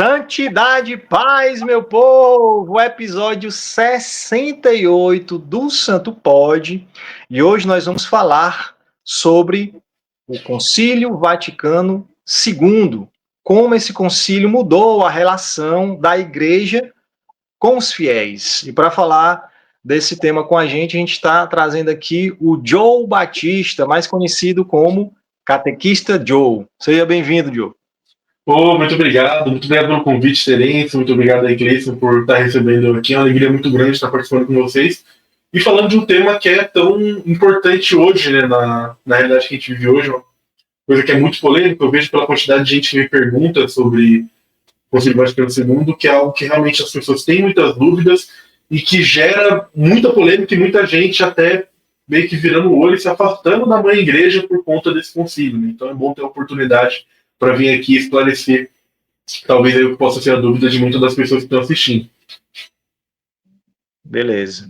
Santidade e paz, meu povo! Episódio 68 do Santo Pod. E hoje nós vamos falar sobre o Concílio Vaticano II. Como esse concílio mudou a relação da igreja com os fiéis. E para falar desse tema com a gente está trazendo aqui o Joe Batista, mais conhecido como Catequista Joe. Seja bem-vindo, Joe. Muito obrigado pelo convite, Terence, muito obrigado aí, Cleiton, por estar recebendo aqui, é uma alegria muito grande estar participando com vocês, e falando de um tema que é tão importante hoje, né, na realidade que a gente vive hoje, uma coisa que é muito polêmica, eu vejo pela quantidade de gente que me pergunta sobre o Concílio Vaticano II, que é algo que realmente as pessoas têm muitas dúvidas, e que gera muita polêmica e muita gente até meio que virando o olho e se afastando da mãe igreja por conta desse concílio, né? Então é bom ter a oportunidade para vir aqui esclarecer, talvez eu possa ser a dúvida de muitas das pessoas que estão assistindo. Beleza.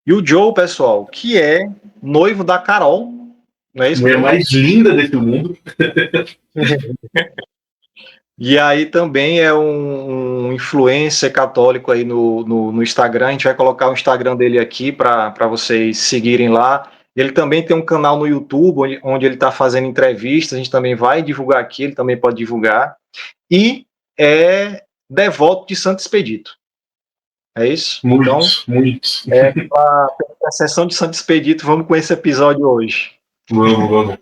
E o Joe, pessoal, que é noivo da Carol, não é isso? A mulher mais linda desse mundo. E aí também é um influencer católico aí no Instagram. A gente vai colocar o Instagram dele aqui para vocês seguirem lá. Ele também tem um canal no YouTube onde ele está fazendo entrevistas. A gente também vai divulgar aqui, ele também pode divulgar. E é devoto de Santo Expedito. É isso? Muito. A sessão de Santo Expedito, vamos com esse episódio hoje. Vamos.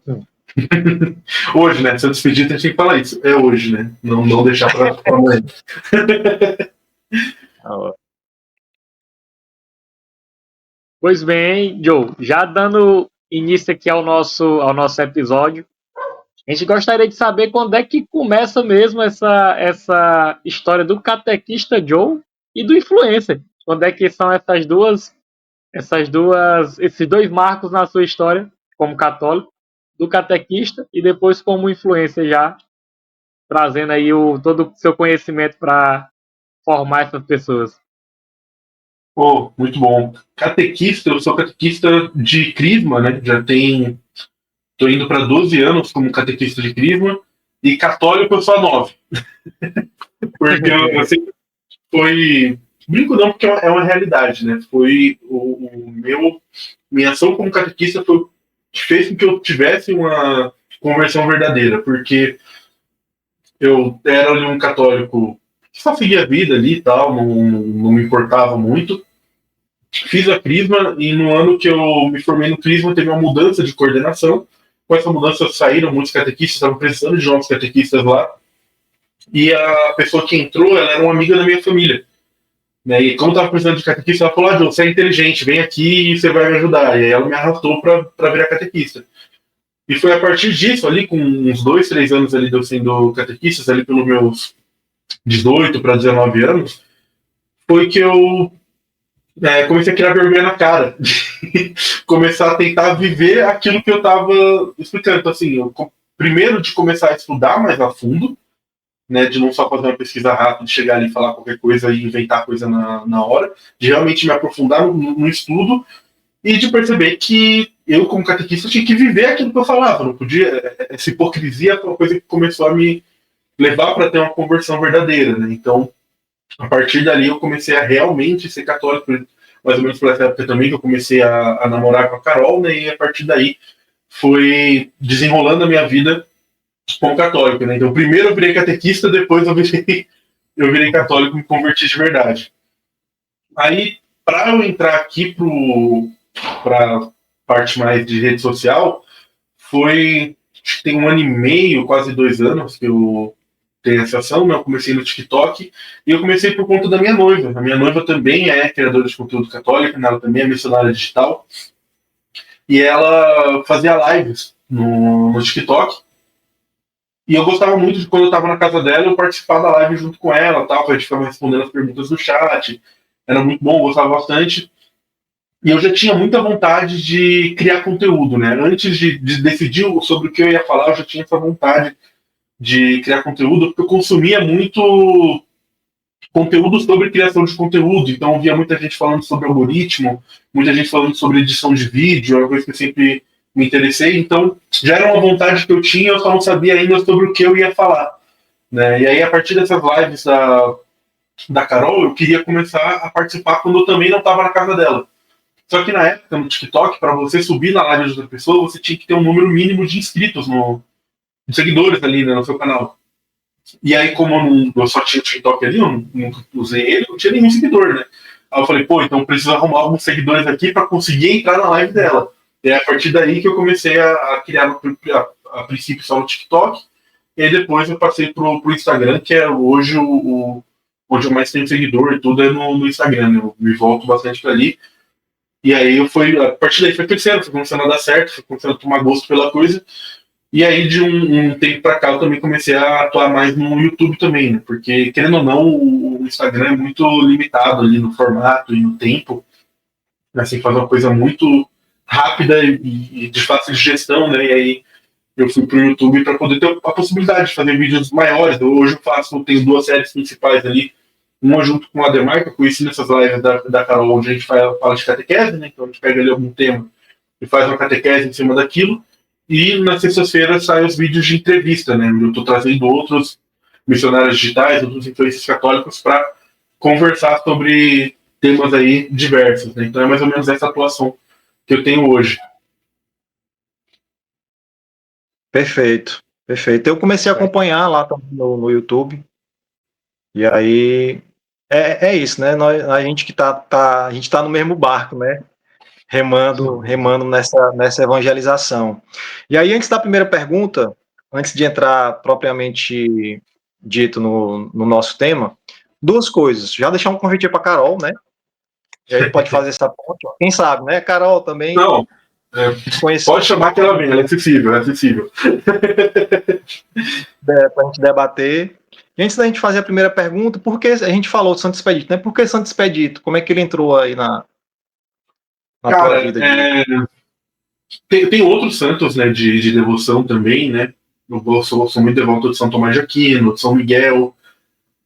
Hoje, né? Santo Expedito, a gente tem que falar isso. É hoje, né? Não deixar para amanhã. Pois bem, Joe, já dando início aqui ao nosso episódio, a gente gostaria de saber quando é que começa mesmo essa história do catequista Joe e do influencer. Quando é que são esses dois marcos na sua história como católico, do catequista e depois como influencer, já trazendo aí todo o seu conhecimento para formar essas pessoas. Muito bom. Catequista, eu sou catequista de Crisma, né? Tô indo para 12 anos como catequista de Crisma, e católico eu sou a 9. Porque eu sempre foi... Brinco não, porque é uma realidade, né? Foi minha ação como catequista foi o que fez com que eu tivesse uma conversão verdadeira, porque eu era ali um católico que só seguia a vida ali e tal, não me importava muito. Fiz a Crisma, e no ano que eu me formei no Crisma teve uma mudança de coordenação. Com essa mudança saíram muitos catequistas, estavam precisando de novos catequistas lá, e a pessoa que entrou, ela era uma amiga da minha família, né? E como estava precisando de catequista, ela falou: Joe, você é inteligente, vem aqui e você vai me ajudar. E aí ela me arrastou para virar catequista. E foi a partir disso, ali com uns 2, 3 anos ali de eu sendo catequista, ali pelos meus 18 para 19 anos, foi que eu comecei a criar vergonha na cara, de começar a tentar viver aquilo que eu estava explicando. Então, assim, primeiro de começar a estudar mais a fundo, né, de não só fazer uma pesquisa rápida, de chegar ali e falar qualquer coisa e inventar coisa na hora, de realmente me aprofundar no estudo, e de perceber que eu, como catequista, tinha que viver aquilo que eu falava. Não podia... Essa hipocrisia foi uma coisa que começou a me levar para ter uma conversão verdadeira, né? Então, a partir dali eu comecei a realmente ser católico, mais ou menos por essa época também que eu comecei a namorar com a Carol, né? E a partir daí foi desenrolando a minha vida como católico, né? Então primeiro eu virei catequista, depois eu virei católico, me converti de verdade. Aí, para eu entrar aqui para parte mais de rede social, acho que tem 1 ano e meio, quase 2 anos que eu tenho essa ação, né? Eu comecei no TikTok, e eu comecei por conta da minha noiva. A minha noiva também é criadora de conteúdo católico, né? Ela também é missionária digital, e ela fazia lives no TikTok, e eu gostava muito de, quando eu estava na casa dela, eu participar da live junto com ela, tal, a gente ficava respondendo as perguntas do chat, era muito bom, eu gostava bastante. E eu já tinha muita vontade de criar conteúdo, né? Antes de decidir sobre o que eu ia falar, eu já tinha essa vontade de criar conteúdo, porque eu consumia muito conteúdo sobre criação de conteúdo. Então eu via muita gente falando sobre algoritmo, muita gente falando sobre edição de vídeo, é uma coisa que eu sempre me interessei. Então já era uma vontade que eu tinha, eu só não sabia ainda sobre o que eu ia falar. né? E aí, a partir dessas lives da Carol, eu queria começar a participar quando eu também não estava na casa dela. Só que na época, no TikTok, para você subir na live de outra pessoa, você tinha que ter um número mínimo de inscritos, de seguidores ali, né, no seu canal. E aí, como eu só tinha o TikTok ali, eu nunca usei ele, não tinha nenhum seguidor, né? Aí eu falei, pô, então eu preciso arrumar alguns seguidores aqui para conseguir entrar na live dela. E é a partir daí que eu comecei a criar, a princípio, só no TikTok, e aí depois eu passei pro Instagram, que é hoje onde eu mais tenho seguidor e tudo é no Instagram, né? Eu me volto bastante para ali. E aí a partir daí foi crescendo, foi começando a dar certo, foi começando a tomar gosto pela coisa. E aí, de um tempo pra cá, eu também comecei a atuar mais no YouTube também, né? Porque, querendo ou não, o Instagram é muito limitado ali no formato e no tempo. Né? Você tem que fazer uma coisa muito rápida e de fácil gestão, né? E aí eu fui pro YouTube para poder ter a possibilidade de fazer vídeos maiores. Hoje eu tenho duas séries principais ali. Uma junto com a Ademar, que eu conheci nessas lives da Carol, onde a gente fala de catequese, né? Então a gente pega ali algum tema e faz uma catequese em cima daquilo. E nas sextas-feiras saem os vídeos de entrevista, né? Eu estou trazendo outros missionários digitais, outros influencers católicos para conversar sobre temas aí diversos, né? Então é mais ou menos essa atuação que eu tenho hoje. Perfeito, perfeito. Eu comecei a acompanhar lá no YouTube, e aí é isso, né? A gente que a gente tá no mesmo barco, né? Remando nessa evangelização. E aí, antes da primeira pergunta, antes de entrar propriamente dito no nosso tema, duas coisas. Já deixar um convite para Carol, né? E aí pode fazer essa ponte. Quem sabe, né? Carol também. Não, pode chamar que ela vem, ela é acessível, é acessível. Para a gente debater. E antes da gente fazer a primeira pergunta, por que a gente falou de Santo Expedito, né? Por que Santo Expedito? Como é que ele entrou aí na tua vida? Tem outros santos, né, de devoção também, né? Eu sou muito devoto de São Tomás de Aquino, de São Miguel,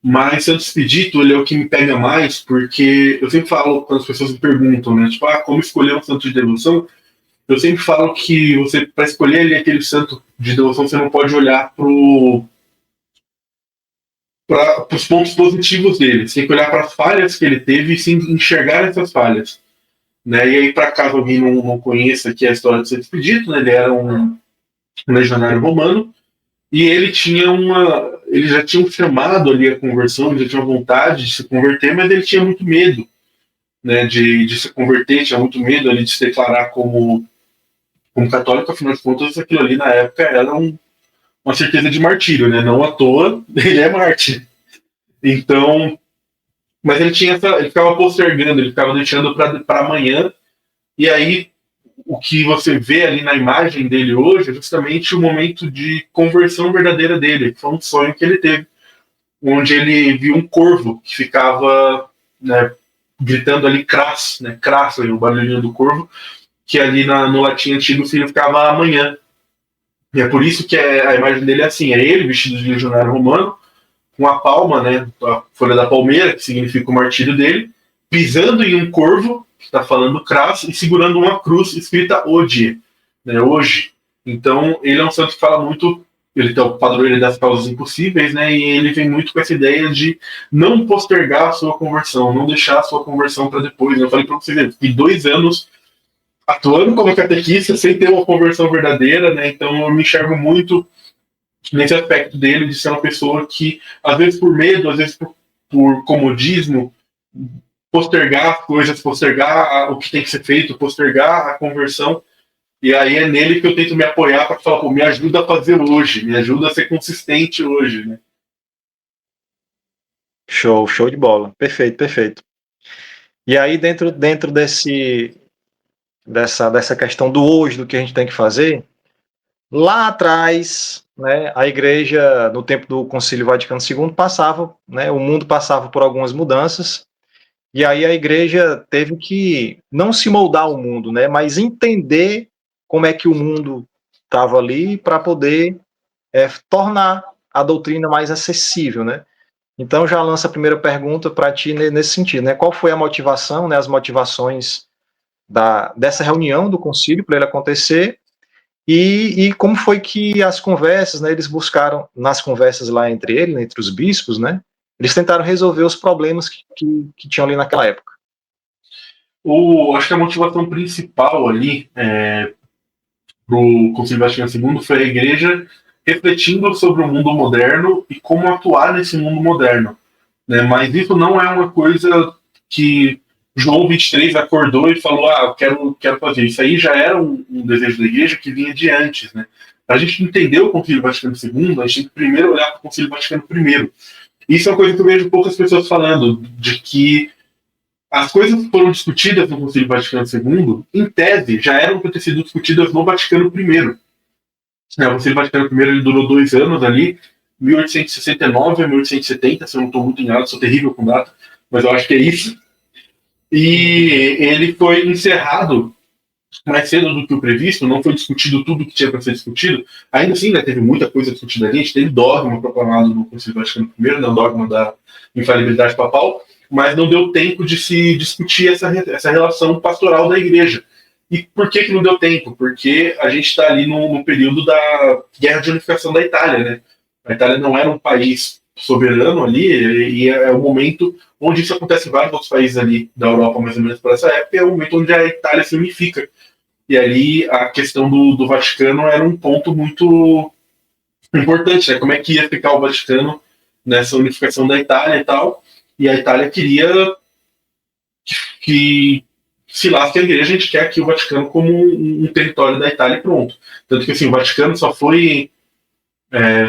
mas Santo Expedito, ele é o que me pega mais, porque eu sempre falo, quando as pessoas me perguntam, né, tipo, como escolher um santo de devoção, eu sempre falo que você, para escolher ele, aquele santo de devoção, você não pode olhar para os pontos positivos dele, você tem que olhar para as falhas que ele teve e sim enxergar essas falhas. Né? E aí, para caso alguém não conheça aqui a história de Santo Expedito, né, ele era um legionário romano, e ele ele já tinha um chamado ali a conversão, ele já tinha vontade de se converter, mas ele tinha muito medo, né, de se converter, tinha muito medo ali de se declarar como católico. Afinal de contas, aquilo ali na época era uma certeza de martírio, né, não à toa ele é mártir. Então, mas ele ficava postergando, ele ficava deixando para amanhã, e aí o que você vê ali na imagem dele hoje é justamente o momento de conversão verdadeira dele, que foi um sonho que ele teve, onde ele viu um corvo que ficava, né, gritando ali crasso, né, crasso, o barulhinho do corvo, que ali no latim antigo significava amanhã. E é por isso que a imagem dele é assim, é ele vestido de legionário romano, com a palma, né, a folha da palmeira, que significa o martírio dele, pisando em um corvo, que está falando crasso, e segurando uma cruz escrita hoje, né, hoje. Então, ele é um santo que fala muito, ele tem o padroeiro das causas impossíveis, né, e ele vem muito com essa ideia de não postergar a sua conversão, não deixar a sua conversão para depois. Eu falei para vocês, fiquei 2 anos atuando como catequista sem ter uma conversão verdadeira, né, então eu me enxergo muito nesse aspecto dele de ser uma pessoa que, às vezes por medo, às vezes por comodismo, postergar as coisas, postergar o que tem que ser feito, postergar a conversão. E aí é nele que eu tento me apoiar para falar, me ajuda a fazer hoje, me ajuda a ser consistente hoje, né? Show de bola. Perfeito, perfeito. E aí, dentro dessa questão do hoje, do que a gente tem que fazer, lá atrás, né, a igreja, no tempo do Concílio Vaticano II, passava, né, o mundo passava por algumas mudanças, e aí a igreja teve que não se moldar ao mundo, né, mas entender como é que o mundo estava ali para poder tornar a doutrina mais acessível, né. Então já lança a primeira pergunta para ti nesse sentido, né, qual foi a motivação, né, as motivações dessa reunião do concílio para ele acontecer, E como foi que as conversas, né, eles buscaram, nas conversas lá entre os bispos, né, eles tentaram resolver os problemas que tinham ali naquela época. Acho que a motivação principal ali para o Concílio Vaticano II foi a Igreja refletindo sobre o mundo moderno e como atuar nesse mundo moderno, né? Mas isso não é uma coisa que João 23 acordou e falou, quero fazer. Isso aí já era um desejo da Igreja que vinha de antes, né? Para a gente entender o Concílio Vaticano II, a gente tem que primeiro olhar para o Concílio Vaticano I. Isso é uma coisa que eu vejo poucas pessoas falando, de que as coisas que foram discutidas no Concílio Vaticano II, em tese, já eram para ter sido discutidas no Vaticano I. O Concílio Vaticano I ele durou 2 anos ali, 1869 a 1870, se eu não estou muito enganado, sou terrível com data, mas eu acho que é isso. E ele foi encerrado mais cedo do que o previsto, não foi discutido tudo que tinha para ser discutido. Ainda assim, né, teve muita coisa discutida ali, a gente teve dogma proclamado no Concílio Vaticano I, né, o dogma da infalibilidade papal, mas não deu tempo de se discutir essa relação pastoral da Igreja. E por que não deu tempo? Porque a gente está ali no período da Guerra de Unificação da Itália, né? A Itália não era um país soberano ali, e é o momento onde isso acontece em vários outros países ali da Europa, mais ou menos por essa época, é o momento onde a Itália se unifica. E ali a questão do Vaticano era um ponto muito importante, né? Como é que ia ficar o Vaticano nessa unificação da Itália e tal. E a Itália queria que se lasque a Igreja, a gente quer aqui o Vaticano como um território da Itália e pronto. Tanto que assim, o Vaticano só foi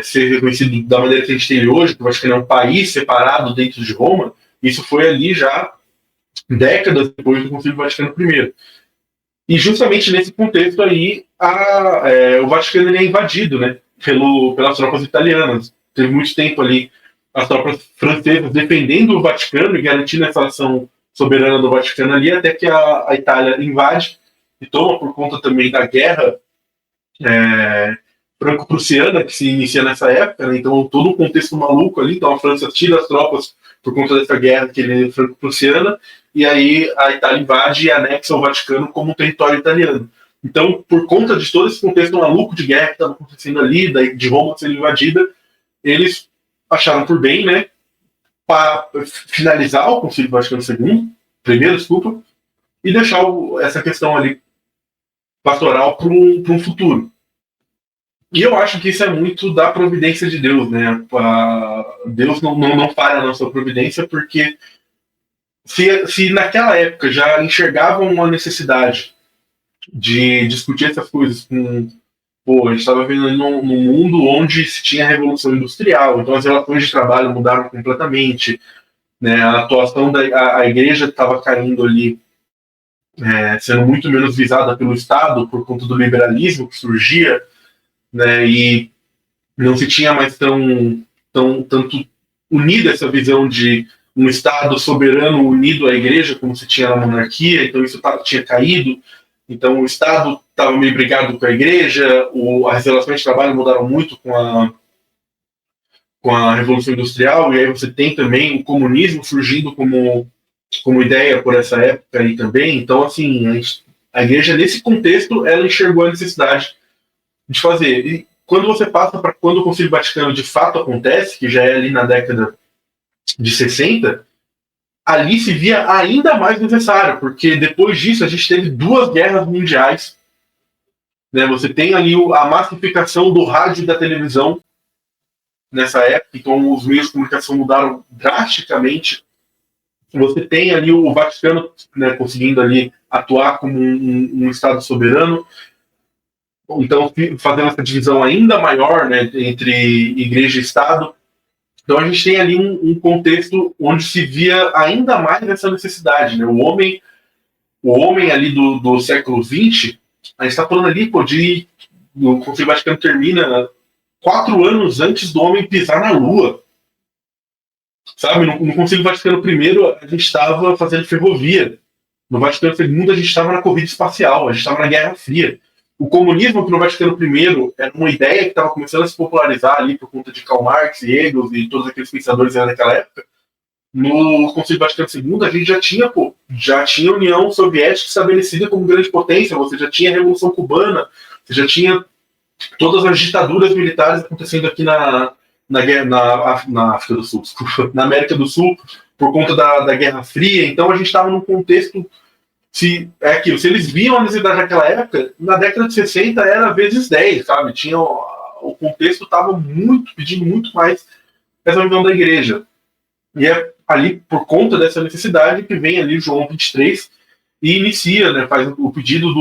ser reconhecido da maneira que a gente tem hoje, que o Vaticano é um país separado dentro de Roma, isso foi ali já décadas depois do Concílio Vaticano I. E justamente nesse contexto aí, o Vaticano ele é invadido, né, pelas tropas italianas. Teve muito tempo ali as tropas francesas defendendo o Vaticano e garantindo essa ação soberana do Vaticano ali, até que a Itália invade e toma por conta também da guerra franco-prussiana que se inicia nessa época, né? Então todo um contexto maluco ali, então a França tira as tropas por conta dessa guerra que ele é franco-prussiana, e aí a Itália invade e anexa o Vaticano como um território italiano. Então, por conta de todo esse contexto maluco de guerra que estava acontecendo ali, de Roma sendo invadida, eles acharam por bem, né, para finalizar o Concílio Vaticano primeiro, desculpa, e deixar essa questão ali pastoral para um futuro. E eu acho que isso é muito da providência de Deus, né? Deus não falha na sua providência, porque se naquela época já enxergavam uma necessidade de discutir essas coisas a gente estava vivendo num mundo onde se tinha a Revolução Industrial, então as relações de trabalho mudaram completamente, né? A atuação a igreja estava caindo ali, sendo muito menos visada pelo Estado por conta do liberalismo que surgia, né? E não se tinha mais tanto unida essa visão de um Estado soberano unido à igreja, como se tinha na monarquia, então isso tinha caído. Então o Estado estava meio brigado com a igreja, as relações de trabalho mudaram muito com a Revolução Industrial, e aí você tem também o comunismo surgindo como ideia por essa época aí também. Então, assim, a igreja, nesse contexto, ela enxergou a necessidade de fazer. E quando você passa para quando o Concílio Vaticano de fato acontece, que já é ali na década de 60, ali se via ainda mais necessário, porque depois disso a gente teve 2 guerras mundiais, né? Você tem ali a massificação do rádio e da televisão nessa época, então os meios de comunicação mudaram drasticamente. Você tem ali o Vaticano, né, conseguindo ali atuar como um Estado soberano, então fazendo essa divisão ainda maior, né, entre igreja e Estado. Então a gente tem ali um contexto onde se via ainda mais essa necessidade, né? O homem ali do século XX, a gente está falando ali, o Concílio Vaticano termina 4 anos antes do homem pisar na Lua. Sabe, no Concílio Vaticano I a gente estava fazendo ferrovia. No Vaticano II a gente estava na corrida espacial, a gente estava na Guerra Fria. O comunismo, que no Vaticano I era uma ideia que estava começando a se popularizar ali por conta de Karl Marx e Engels e todos aqueles pensadores naquela época. No Concílio Vaticano II a gente já tinha a União Soviética estabelecida como grande potência, você já tinha a Revolução Cubana, Você já tinha todas as ditaduras militares acontecendo aqui na África do Sul, desculpa, na América do Sul, por conta da Guerra Fria. Então a gente estava num contexto, se eles viam a necessidade naquela época, na década de 60 era vezes 10, sabe? O contexto estava pedindo muito mais essa visão da igreja. E é ali, por conta dessa necessidade, que vem ali João 23 e inicia, né, faz o pedido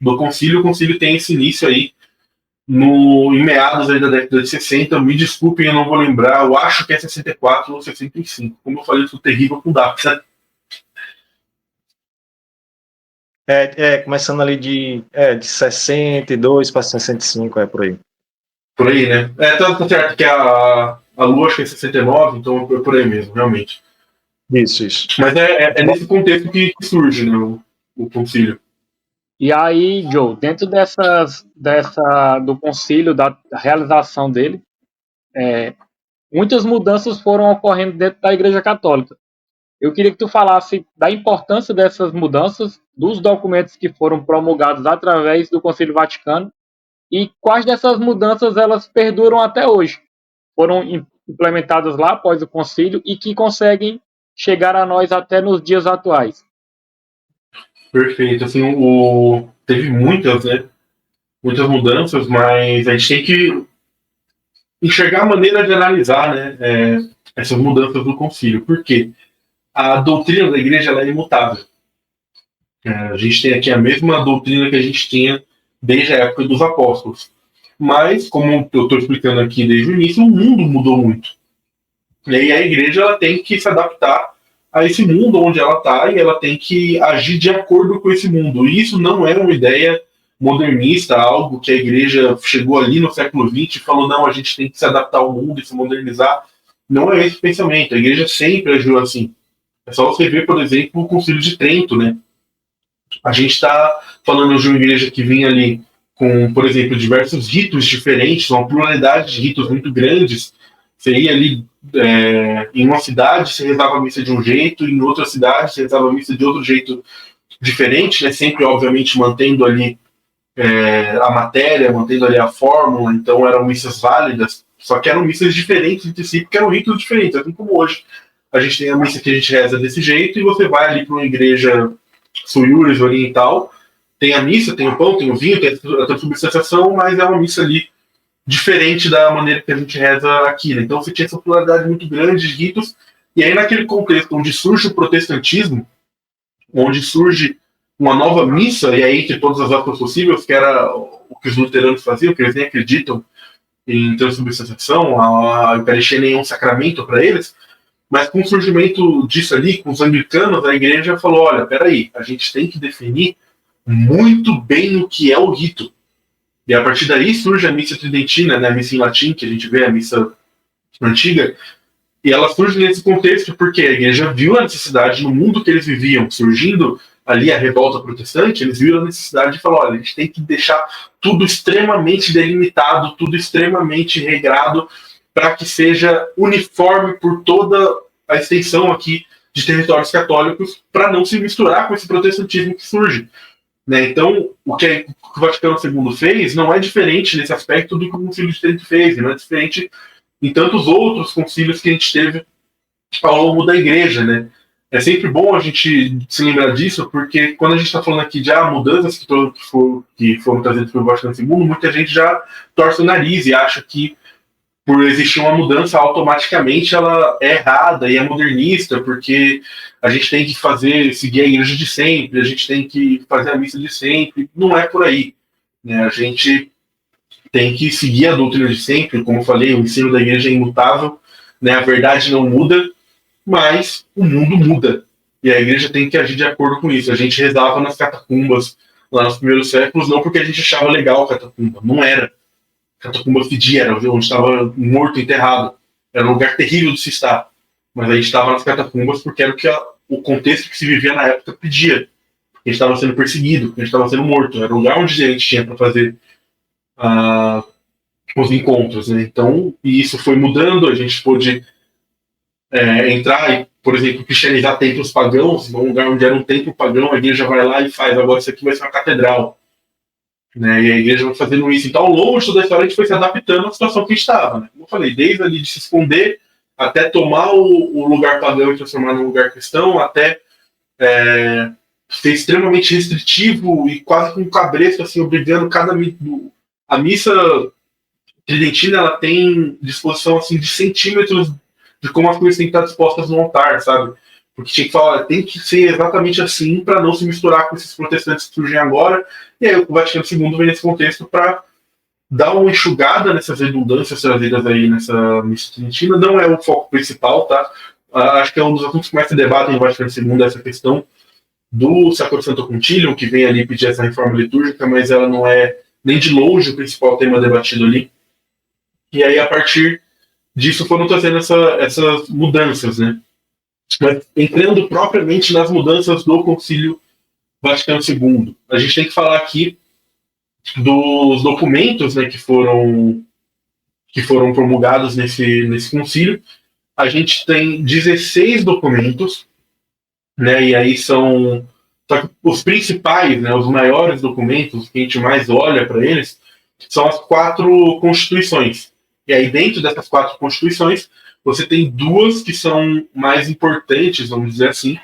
do concílio. O concílio tem esse início aí em meados aí da década de 60. Me desculpem, eu não vou lembrar, eu acho que é 64 ou 65. Como eu falei, eu sou terrível com data. Começando ali de 62 para 65, por aí. Por aí, né? Tá certo que a Lua acho que é 69, então é por aí mesmo, realmente. Isso. Mas é nesse contexto que surge, né, o concílio. E aí, Joe, dentro do concílio, da realização dele, muitas mudanças foram ocorrendo dentro da Igreja Católica. Eu queria que tu falasse da importância dessas mudanças, dos documentos que foram promulgados através do Concílio Vaticano e quais dessas mudanças elas perduram até hoje. Foram implementadas lá após o concílio e que conseguem chegar a nós até nos dias atuais. Perfeito. Assim, teve muitas mudanças, mas a gente tem que enxergar a maneira de analisar, né, essas mudanças do concílio. Por quê? A doutrina da igreja ela é imutável. A gente tem aqui a mesma doutrina que a gente tinha desde a época dos apóstolos. Mas, como eu estou explicando aqui desde o início, o mundo mudou muito. E aí a igreja ela tem que se adaptar a esse mundo onde ela está e ela tem que agir de acordo com esse mundo. E isso não é uma ideia modernista, algo que a igreja chegou ali no século XX e falou, não, a gente tem que se adaptar ao mundo e se modernizar. Não é esse o pensamento. A igreja sempre agiu assim. É só você ver, por exemplo, o Concílio de Trento, né? A gente está falando de uma igreja que vinha ali com, por exemplo, diversos ritos diferentes, uma pluralidade de ritos muito grandes. Você ia ali em uma cidade, você rezava a missa de um jeito, em outra cidade, você rezava a missa de outro jeito diferente, né? Sempre, obviamente, mantendo ali a matéria, mantendo ali a fórmula. Então eram missas válidas, só que eram missas diferentes entre si, porque eram ritos diferentes, assim como hoje. A gente tem a missa que a gente reza desse jeito, e você vai ali para uma igreja suiures oriental, tem a missa, tem o pão, tem o vinho, tem a transubstanciação, mas é uma missa ali diferente da maneira que a gente reza aqui, né? Então você tinha essa pluralidade muito grande de ritos, e aí naquele contexto onde surge o protestantismo, onde surge uma nova missa, e aí entre todas as outras possíveis, que era o que os luteranos faziam, que eles nem acreditam em transubstanciação, a Eucaristia nem é um sacramento para eles. Mas com o surgimento disso ali, com os anglicanos, a igreja falou, olha, peraí, a gente tem que definir muito bem o que é o rito. E a partir daí surge a missa tridentina, né, a missa em latim, que a gente vê, a missa antiga, e ela surge nesse contexto porque a igreja viu a necessidade no mundo que eles viviam, surgindo ali a revolta protestante, eles viram a necessidade de falar, olha, a gente tem que deixar tudo extremamente delimitado, tudo extremamente regrado, para que seja uniforme por toda a extensão aqui de territórios católicos, para não se misturar com esse protestantismo que surge. Né? Então, o que o Vaticano II fez não é diferente nesse aspecto do que o Concílio de Trento fez, não é diferente em tantos outros concílios que a gente teve ao longo da igreja. Né? É sempre bom a gente se lembrar disso, porque quando a gente está falando aqui de mudanças que foram trazidas pelo Vaticano II, muita gente já torce o nariz e acha que por existir uma mudança, automaticamente ela é errada e é modernista, porque a gente tem que seguir a igreja de sempre, a gente tem que fazer a missa de sempre. Não é por aí. Né? A gente tem que seguir a doutrina de sempre, como eu falei, o ensino da igreja é imutável, né? A verdade não muda, mas o mundo muda. E a igreja tem que agir de acordo com isso. A gente rezava nas catacumbas lá nos primeiros séculos, não porque a gente achava legal a catacumba, não era. Catacumba fedia, era onde estava morto, enterrado. Era um lugar terrível de se estar. Mas a gente estava nas catacumbas porque era o contexto que se vivia na época pedia. A gente estava sendo perseguido, a gente estava sendo morto. Era o lugar onde a gente tinha para fazer os encontros. Né? Então, e isso foi mudando, a gente pôde entrar e, por exemplo, cristianizar templos pagãos, num lugar onde era um templo pagão, a igreja vai lá e faz, agora isso aqui vai ser uma catedral. né? E a igreja vai fazendo isso. Então, ao longo de toda a história, a gente foi se adaptando à situação que a gente estava, né? Como eu falei, desde ali de se esconder até tomar o lugar pagão e transformar num lugar cristão, até ser extremamente restritivo e quase com um cabresto, assim, obrigando cada... A missa tridentina, ela tem disposição, assim, de centímetros de como as coisas têm que estar dispostas no altar, sabe? Porque tinha que falar, tem que ser exatamente assim para não se misturar com esses protestantes que surgem agora. E aí o Vaticano II vem nesse contexto para dar uma enxugada nessas redundâncias trazidas aí nessa missa tridentina. Não é o foco principal, tá? Acho que é um dos assuntos que mais se debatem no Vaticano II, essa questão do Sacrosanto Concilium, que vem ali pedir essa reforma litúrgica, mas ela não é nem de longe o principal tema debatido ali. E aí, a partir disso, foram trazendo essas mudanças, né? Mas entrando propriamente nas mudanças do Concílio Vaticano II, a gente tem que falar aqui dos documentos, né, que foram promulgados nesse concílio. A gente tem 16 documentos, né, e aí são os principais, né, os maiores documentos que a gente mais olha para eles, são as 4 constituições. E aí, dentro dessas 4 constituições, você tem 2 que são mais importantes, vamos dizer assim,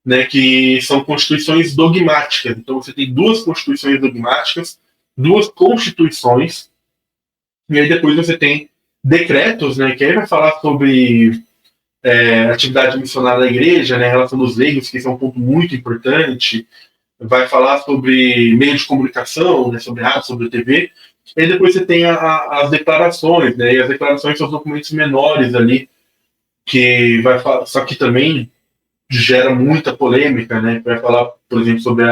né, que são constituições dogmáticas. Então, você tem 2 constituições dogmáticas, 2 constituições, e aí depois você tem decretos, né, que aí vai falar sobre atividade missionária da igreja, né, a relação dos leigos, que esse é um ponto muito importante, vai falar sobre meio de comunicação, né, sobre rádio, sobre TV, e depois você tem as declarações, né, e as declarações são os documentos menores ali, que vai falar, só que também gera muita polêmica, né, vai falar, por exemplo, sobre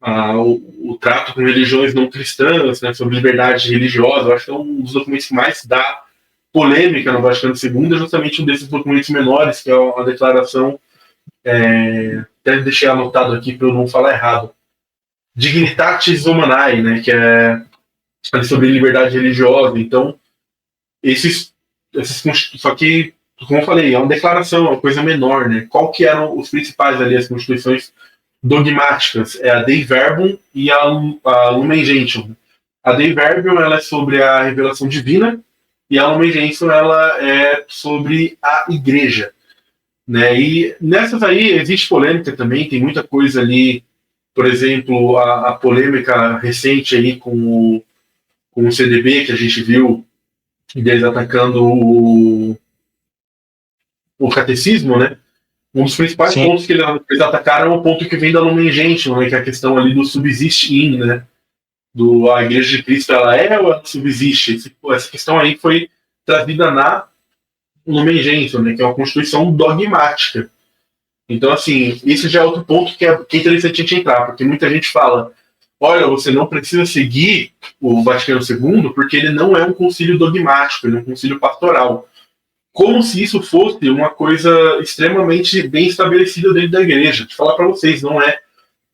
o trato com religiões não cristãs, né, sobre liberdade religiosa. Eu acho que é um dos documentos que mais dá polêmica no Vaticano II, é justamente um desses documentos menores, que é a declaração, até deixei anotado aqui para eu não falar errado, Dignitatis Humanae, né, que é sobre liberdade religiosa. Então, só que, como eu falei, é uma declaração, é uma coisa menor, né? Qual que eram os principais ali, as constituições dogmáticas? É a Dei Verbum e a Lumen Gentium. A Dei Verbum, ela é sobre a revelação divina, e a Lumen Gentium, ela é sobre a igreja, né? E nessas aí existe polêmica também, tem muita coisa ali, por exemplo, a polêmica recente aí com o CDB, que a gente viu deles atacando o catecismo, né? Um dos principais pontos que eles atacaram é o ponto que vem da Lumen Gentium, né? Que é a questão ali do subsiste in, né? A Igreja de Cristo, ela é ou ela subsiste? Essa questão aí foi trazida na Lumen Gentium, né? Que é uma constituição dogmática. Então, assim, isso já é outro ponto que é interessante a gente entrar, porque muita gente fala, olha, você não precisa seguir o Vaticano II porque ele não é um concílio dogmático, ele é um concílio pastoral. Como se isso fosse uma coisa extremamente bem estabelecida dentro da igreja. Deixa eu falar para vocês, não é.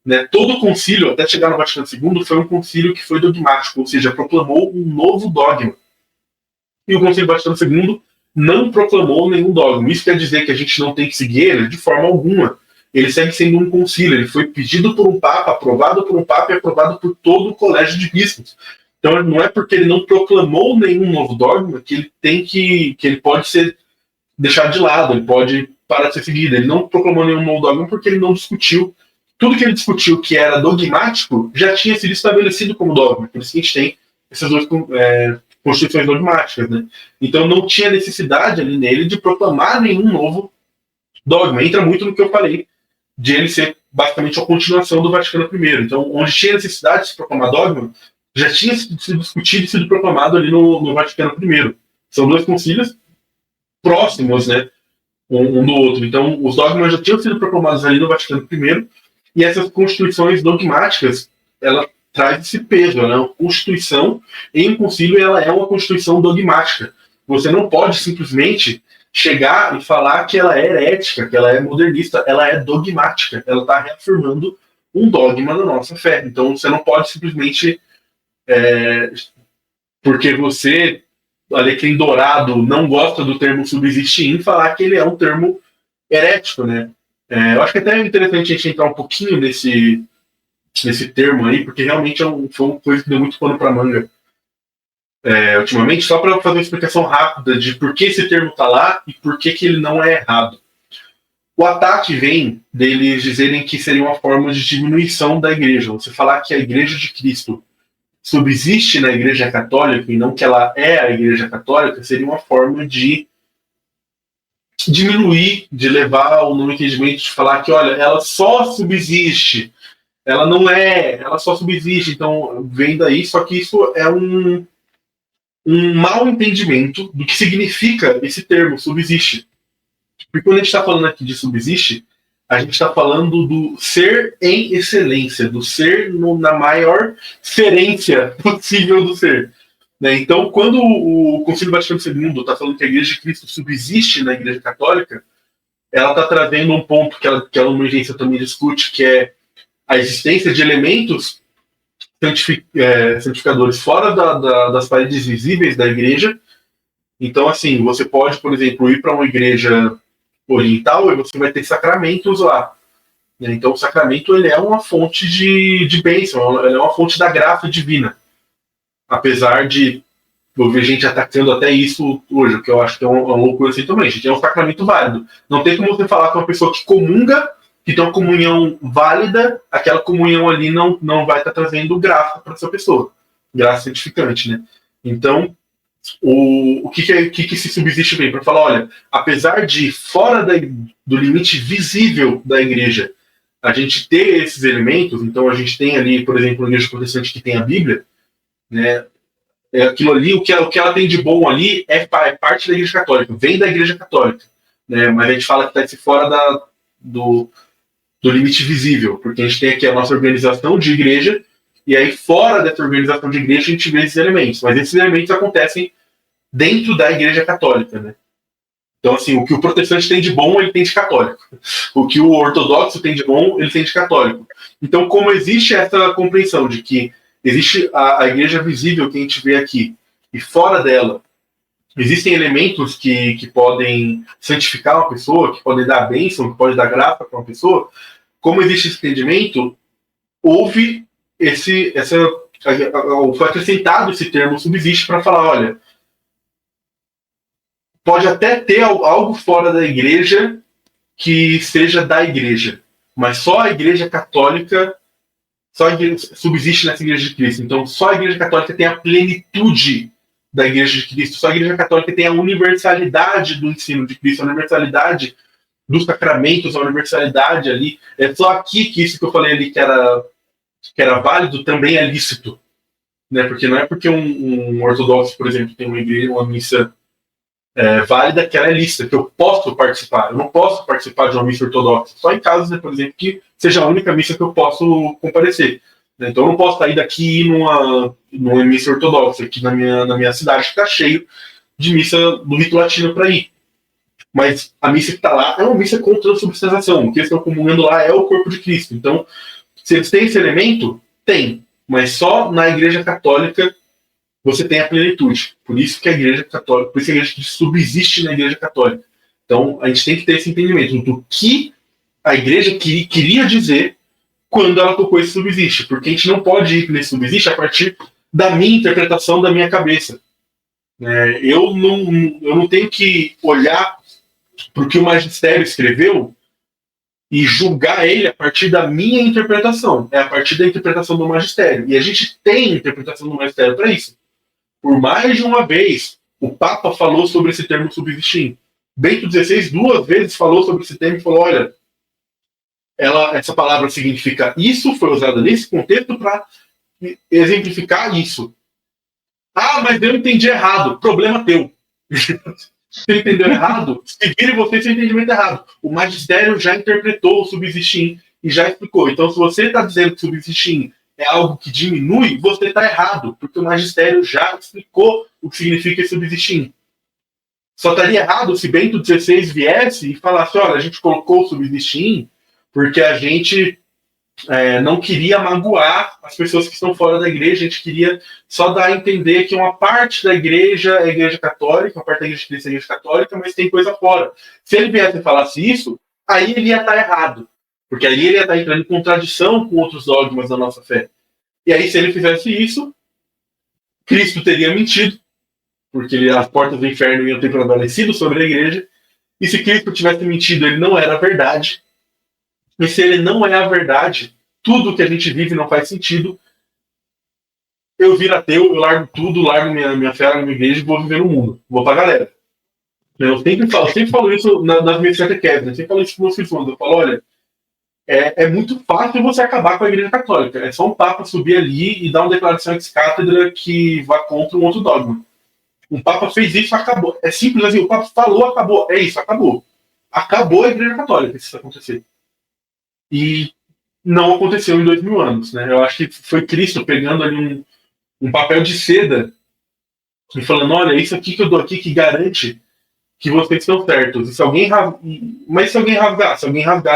Né? Todo concílio, até chegar no Vaticano II, foi um concílio que foi dogmático, ou seja, proclamou um novo dogma. E o Concílio Vaticano II não proclamou nenhum dogma. Isso quer dizer que a gente não tem que seguir ele de forma alguma. Ele segue sendo um concílio, ele foi pedido por um papa, aprovado por um papa e aprovado por todo o colégio de bispos. Então não é porque ele não proclamou nenhum novo dogma que ele tem que ele pode ser deixado de lado, ele pode parar de ser seguido. Ele não proclamou nenhum novo dogma porque ele não discutiu. Tudo que ele discutiu que era dogmático já tinha sido estabelecido como dogma. Por isso que a gente tem essas 2 constituições dogmáticas, né? Então não tinha necessidade ali nele de proclamar nenhum novo dogma. Entra muito no que eu falei, de ele ser basicamente a continuação do Vaticano I. Então, onde tinha necessidade de se proclamar dogma, já tinha sido discutido e sido proclamado ali no Vaticano I. São 2 concílios próximos, né, um do outro. Então, os dogmas já tinham sido proclamados ali no Vaticano I, e essas constituições dogmáticas, ela traz esse peso, né? A constituição em um concílio, ela é uma constituição dogmática. Você não pode simplesmente chegar e falar que ela é herética, que ela é modernista, ela é dogmática, ela está reafirmando um dogma da nossa fé. Então você não pode simplesmente, porque você, Alecrim Dourado, não gosta do termo subsiste in, falar que ele é um termo herético, né? Eu acho que até é interessante a gente entrar um pouquinho nesse termo aí, porque realmente foi uma coisa que deu muito pano para manga ultimamente, só para fazer uma explicação rápida de por que esse termo está lá e por que ele não é errado. O ataque vem deles dizerem que seria uma forma de diminuição da igreja. Você falar que a igreja de Cristo subsiste na igreja católica e não que ela é a igreja católica, seria uma forma de diminuir, de levar ao não entendimento de falar que, olha, ela só subsiste, ela não é, ela só subsiste. Então, vem daí, só que isso é um mau entendimento do que significa esse termo, subsiste. Porque quando a gente está falando aqui de subsiste, a gente está falando do ser em excelência, do ser na maior excelência possível do ser. Né? Então, quando o Concílio Vaticano II está falando que a Igreja de Cristo subsiste na Igreja Católica, ela está trazendo um ponto que a emergência também discute, que é a existência de elementos santificadores fora das paredes visíveis da igreja. Então, assim, você pode, por exemplo, ir para uma igreja oriental e você vai ter sacramentos lá. Né? Então, o sacramento ele é uma fonte de bênção, ele é uma fonte da graça divina. Apesar de eu ver gente atacando até isso hoje, o que eu acho que é uma loucura assim também. Gente, é um sacramento válido. Não tem como você falar com uma pessoa que comunga, que tem uma comunhão válida, aquela comunhão ali não vai estar trazendo graça para essa pessoa. Graça santificante, né? Então, o que se subsiste bem? Para falar, olha, apesar de fora do limite visível da igreja, a gente ter esses elementos, então a gente tem ali, por exemplo, a igreja protestante que tem a Bíblia, né? Aquilo ali, o que ela tem de bom ali é parte da igreja católica, vem da igreja católica, né? Mas a gente fala que está fora do limite visível, porque a gente tem aqui a nossa organização de igreja, e aí fora dessa organização de igreja a gente vê esses elementos, mas esses elementos acontecem dentro da igreja católica, né? Então, assim, o que o protestante tem de bom, ele tem de católico. O que o ortodoxo tem de bom, ele tem de católico. Então, como existe essa compreensão de que existe a igreja visível que a gente vê aqui, e fora dela existem elementos que podem santificar uma pessoa, que podem dar bênção, que podem dar graça para uma pessoa, como existe esse entendimento, houve foi acrescentado esse termo subsiste para falar, olha, pode até ter algo fora da igreja que seja da igreja, mas só a igreja católica subsiste nessa igreja de Cristo. Então, só a igreja católica tem a plenitude da igreja de Cristo, só a igreja católica tem a universalidade do ensino de Cristo, a universalidade dos sacramentos, a universalidade ali. É só aqui que isso que eu falei ali que era válido também é lícito. Né? Porque não é porque um ortodoxo, por exemplo, tem uma missa válida que ela é lícita, que eu posso participar. Eu não posso participar de uma missa ortodoxa, só em casos, né, por exemplo, que seja a única missa que eu posso comparecer. Então eu não posso sair daqui e ir numa missa ortodoxa, aqui na minha cidade está cheio de missa do rito latino para ir. Mas a missa que está lá é uma missa com transubstanciação. O que eles estão comungando lá é o corpo de Cristo. Então, se eles têm esse elemento, tem. Mas só na igreja católica você tem a plenitude. Por isso que a igreja católica, por isso que a igreja subsiste na igreja católica. Então, a gente tem que ter esse entendimento do que a igreja queria dizer quando ela colocou esse subsiste. Porque a gente não pode ir nesse subsiste a partir da minha interpretação, da minha cabeça. Eu não tenho que olhar para o que o magistério escreveu e julgar ele a partir da minha interpretação. É a partir da interpretação do magistério. E a gente tem interpretação do magistério para isso. Por mais de uma vez, o Papa falou sobre esse termo subsistir. Bento XVI 2 vezes falou sobre esse termo e falou, olha, essa palavra significa isso, foi usada nesse contexto para exemplificar isso. Ah, mas eu entendi errado. Problema teu. Você entendeu errado? Se vire você seu entendimento errado. O magistério já interpretou o subsistir e já explicou. Então, se você está dizendo que subsistir é algo que diminui, você está errado, porque o magistério já explicou o que significa subsistir. Só estaria errado se Bento XVI viesse e falasse, olha, a gente colocou o subsistir porque a gente não queria magoar as pessoas que estão fora da igreja, a gente queria só dar a entender que uma parte da igreja é a igreja católica, uma parte da igreja cristã é a igreja católica, mas tem coisa fora. Se ele viesse e falasse isso, aí ele ia estar errado. Porque aí ele ia estar entrando em contradição com outros dogmas da nossa fé. E aí, se ele fizesse isso, Cristo teria mentido, porque as portas do inferno iam ter prevalecido sobre a igreja. E se Cristo tivesse mentido, ele não era a verdade. E se ele não é a verdade, tudo que a gente vive não faz sentido. Eu viro ateu, eu largo tudo, largo minha fé, largo minha igreja e vou viver no mundo. Vou pra galera. Eu sempre falo isso nas minhas catequeses, eu sempre falo isso com meus filhos. Eu falo, olha, é muito fácil você acabar com a igreja católica. É só um papa subir ali e dar uma declaração ex-cátedra que vá contra um outro dogma. Um papa fez isso, acabou. É simples assim, o papa falou, acabou. É isso, acabou. Acabou a igreja católica se isso acontecer. E não aconteceu em 2000 anos, né? Eu acho que foi Cristo pegando ali um papel de seda e falando, olha, isso aqui que eu dou aqui que garante que vocês estão certos. E se alguém Mas se alguém rasgar,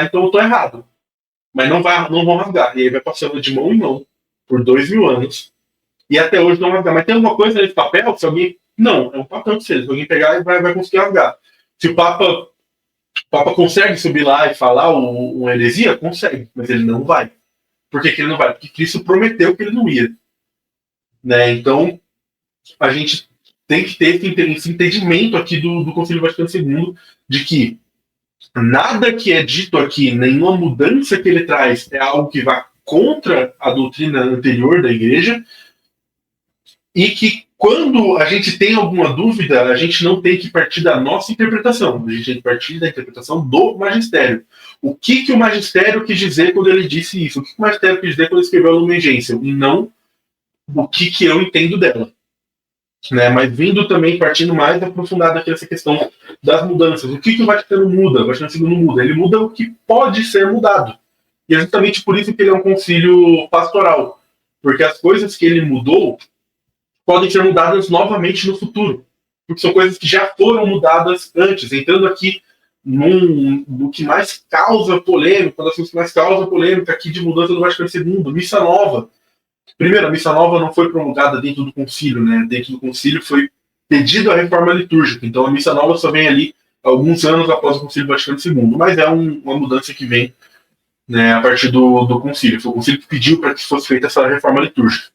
então eu tô errado. Mas não vão rasgar. E aí vai passando de mão em mão por 2000 anos. E até hoje não rasgar. Mas tem alguma coisa nesse papel? Se alguém... Não, é um papel de seda. Se alguém pegar, vai conseguir rasgar. Se o Papa consegue subir lá e falar uma heresia, consegue. Mas ele não vai. Por que ele não vai? Porque Cristo prometeu que ele não ia. Né? Então, a gente tem que ter esse entendimento aqui do Concílio Vaticano II de que nada que é dito aqui, nenhuma mudança que ele traz é algo que vá contra a doutrina anterior da igreja e que quando a gente tem alguma dúvida, a gente não tem que partir da nossa interpretação, a gente tem que partir da interpretação do magistério. O que o magistério quis dizer quando ele disse isso? O que o magistério quis dizer quando ele escreveu a Lumen Gentium? E não o que eu entendo dela. Né, mas vindo também, partindo mais aprofundado aqui essa questão das mudanças. O que o Vaticano muda? O Vaticano II muda? Ele muda o que pode ser mudado. E é justamente por isso que ele é um concílio pastoral. Porque as coisas que ele mudou podem ser mudadas novamente no futuro. Porque são coisas que já foram mudadas antes. Entrando aqui no que mais causa polêmica, uma das coisas que mais causa polêmica aqui de mudança do Vaticano II, missa nova. Primeiro, a missa nova não foi promulgada dentro do concílio, né? Dentro do concílio foi pedido a reforma litúrgica. Então a missa nova só vem ali alguns anos após o Concílio Vaticano II. Mas é uma mudança que vem, né, a partir do concílio. Foi o concílio que pediu para que fosse feita essa reforma litúrgica.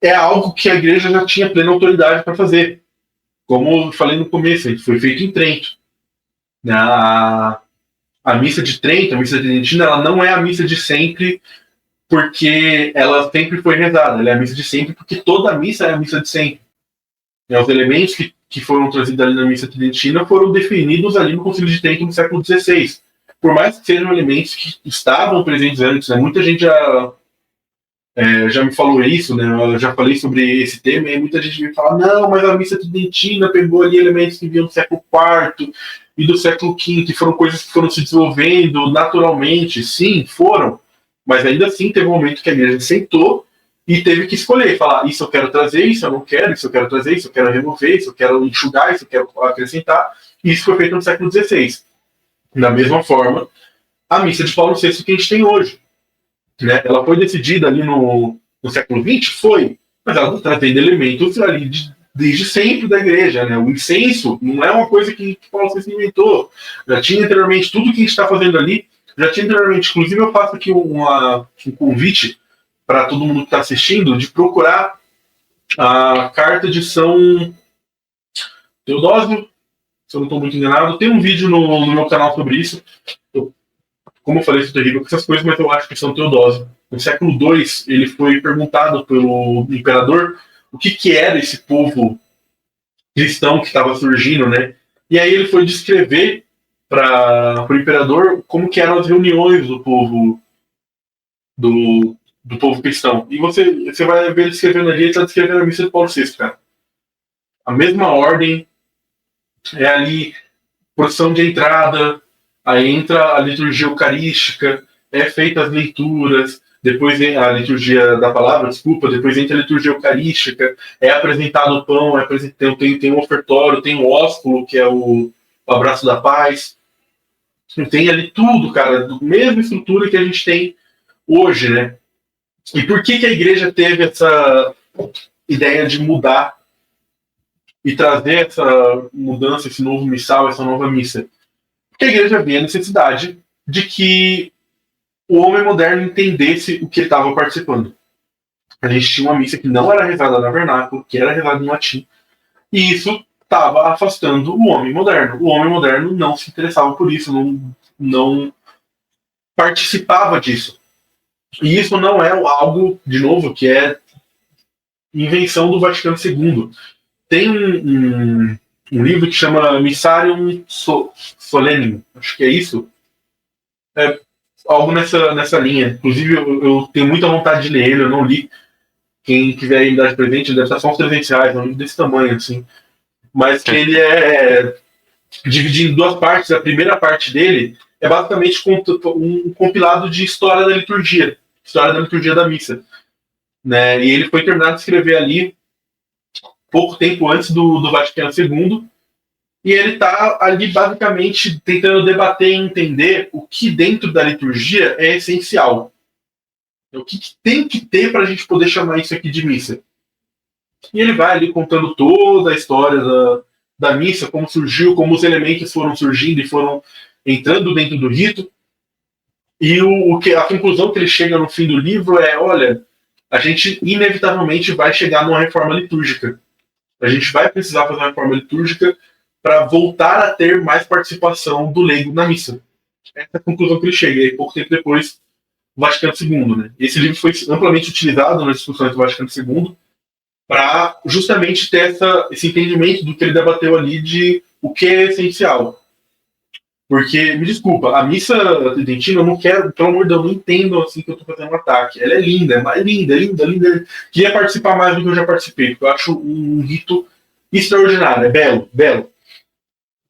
É algo que a igreja já tinha plena autoridade para fazer. Como eu falei no começo, foi feito em Trento. A missa de Trento, a missa tridentina, ela não é a missa de sempre porque ela sempre foi rezada. Ela é a missa de sempre porque toda a missa é a missa de sempre. Os elementos que foram trazidos ali na missa tridentina foram definidos ali no Concílio de Trento no século XVI. Por mais que sejam elementos que estavam presentes antes, né? Muita gente já me falou isso, né? Eu já falei sobre esse tema, e muita gente me fala, não, mas a missa tridentina pegou ali elementos que vinham do século IV e do século V, e foram coisas que foram se desenvolvendo naturalmente. Sim, foram. Mas ainda assim teve um momento que a igreja sentou e teve que escolher, falar, isso eu quero trazer, isso eu não quero, isso eu quero trazer, isso eu quero remover, isso eu quero enxugar, isso eu quero acrescentar. E isso foi feito no século XVI. Da mesma forma, a missa de Paulo VI que a gente tem hoje. Né? Ela foi decidida ali no século XX? Foi. Mas ela está trazendo elementos ali desde sempre da igreja. Né? O incenso não é uma coisa que Paulo VI inventou. Já tinha anteriormente, tudo que a gente está fazendo ali já tinha anteriormente. Inclusive, eu faço aqui um convite para todo mundo que está assistindo de procurar a carta de São Teodósio, se eu não estou muito enganado. Tem um vídeo no meu canal sobre isso. Como eu falei, sou terrível com essas coisas, mas eu acho que São Teodósio. No século II, ele foi perguntado pelo imperador o que era esse povo cristão que estava surgindo, né? E aí ele foi descrever para o imperador como que eram as reuniões do povo do povo cristão. E você vai ver ele escrevendo ali, ele está descrevendo a missa de Paulo VI, cara. A mesma ordem, é ali procissão de entrada, aí entra a liturgia eucarística, é feita as leituras, depois vem a liturgia da palavra, depois entra a liturgia eucarística, é apresentado o pão, tem o ofertório, tem o ósculo, que é o abraço da paz. Tem ali tudo, cara, da mesma estrutura que a gente tem hoje, né? E por que a igreja teve essa ideia de mudar e trazer essa mudança, esse novo missal, essa nova missa? Porque a igreja vê a necessidade de que o homem moderno entendesse o que ele estava participando. A gente tinha uma missa que não era rezada na vernáculo, que era rezada em latim, e isso estava afastando o homem moderno. O homem moderno não se interessava por isso, não participava disso. E isso não é algo, de novo, que é invenção do Vaticano II. Tem um livro que chama Missarium Solemnum, acho que é isso. É algo nessa linha. Inclusive, eu tenho muita vontade de ler ele, eu não li. Quem quiser aí me dar de presente, deve estar só uns R$300, um livro desse tamanho, assim. Mas que ele é dividido em duas partes. A primeira parte dele é basicamente um compilado de história da liturgia da missa. Né? E ele foi terminado de escrever ali pouco tempo antes do Vaticano II, e ele está ali basicamente tentando debater e entender o que dentro da liturgia é essencial. O que tem que ter para a gente poder chamar isso aqui de missa. E ele vai ali contando toda a história da missa, como surgiu, como os elementos foram surgindo e foram entrando dentro do rito. E a conclusão que ele chega no fim do livro é, olha, a gente inevitavelmente vai chegar numa reforma litúrgica. A gente vai precisar fazer uma reforma litúrgica para voltar a ter mais participação do leigo na missa. Essa é a conclusão que ele chega. E pouco tempo depois, o Vaticano II. Né? Esse livro foi amplamente utilizado nas discussões do Vaticano II para justamente ter esse entendimento do que ele debateu ali de o que é essencial. Porque, me desculpa, a missa tridentina eu não quero, pelo amor de Deus, não entendo assim que eu tô fazendo um ataque. Ela é linda, é linda. Queria participar mais do que eu já participei, porque eu acho um rito extraordinário, é belo.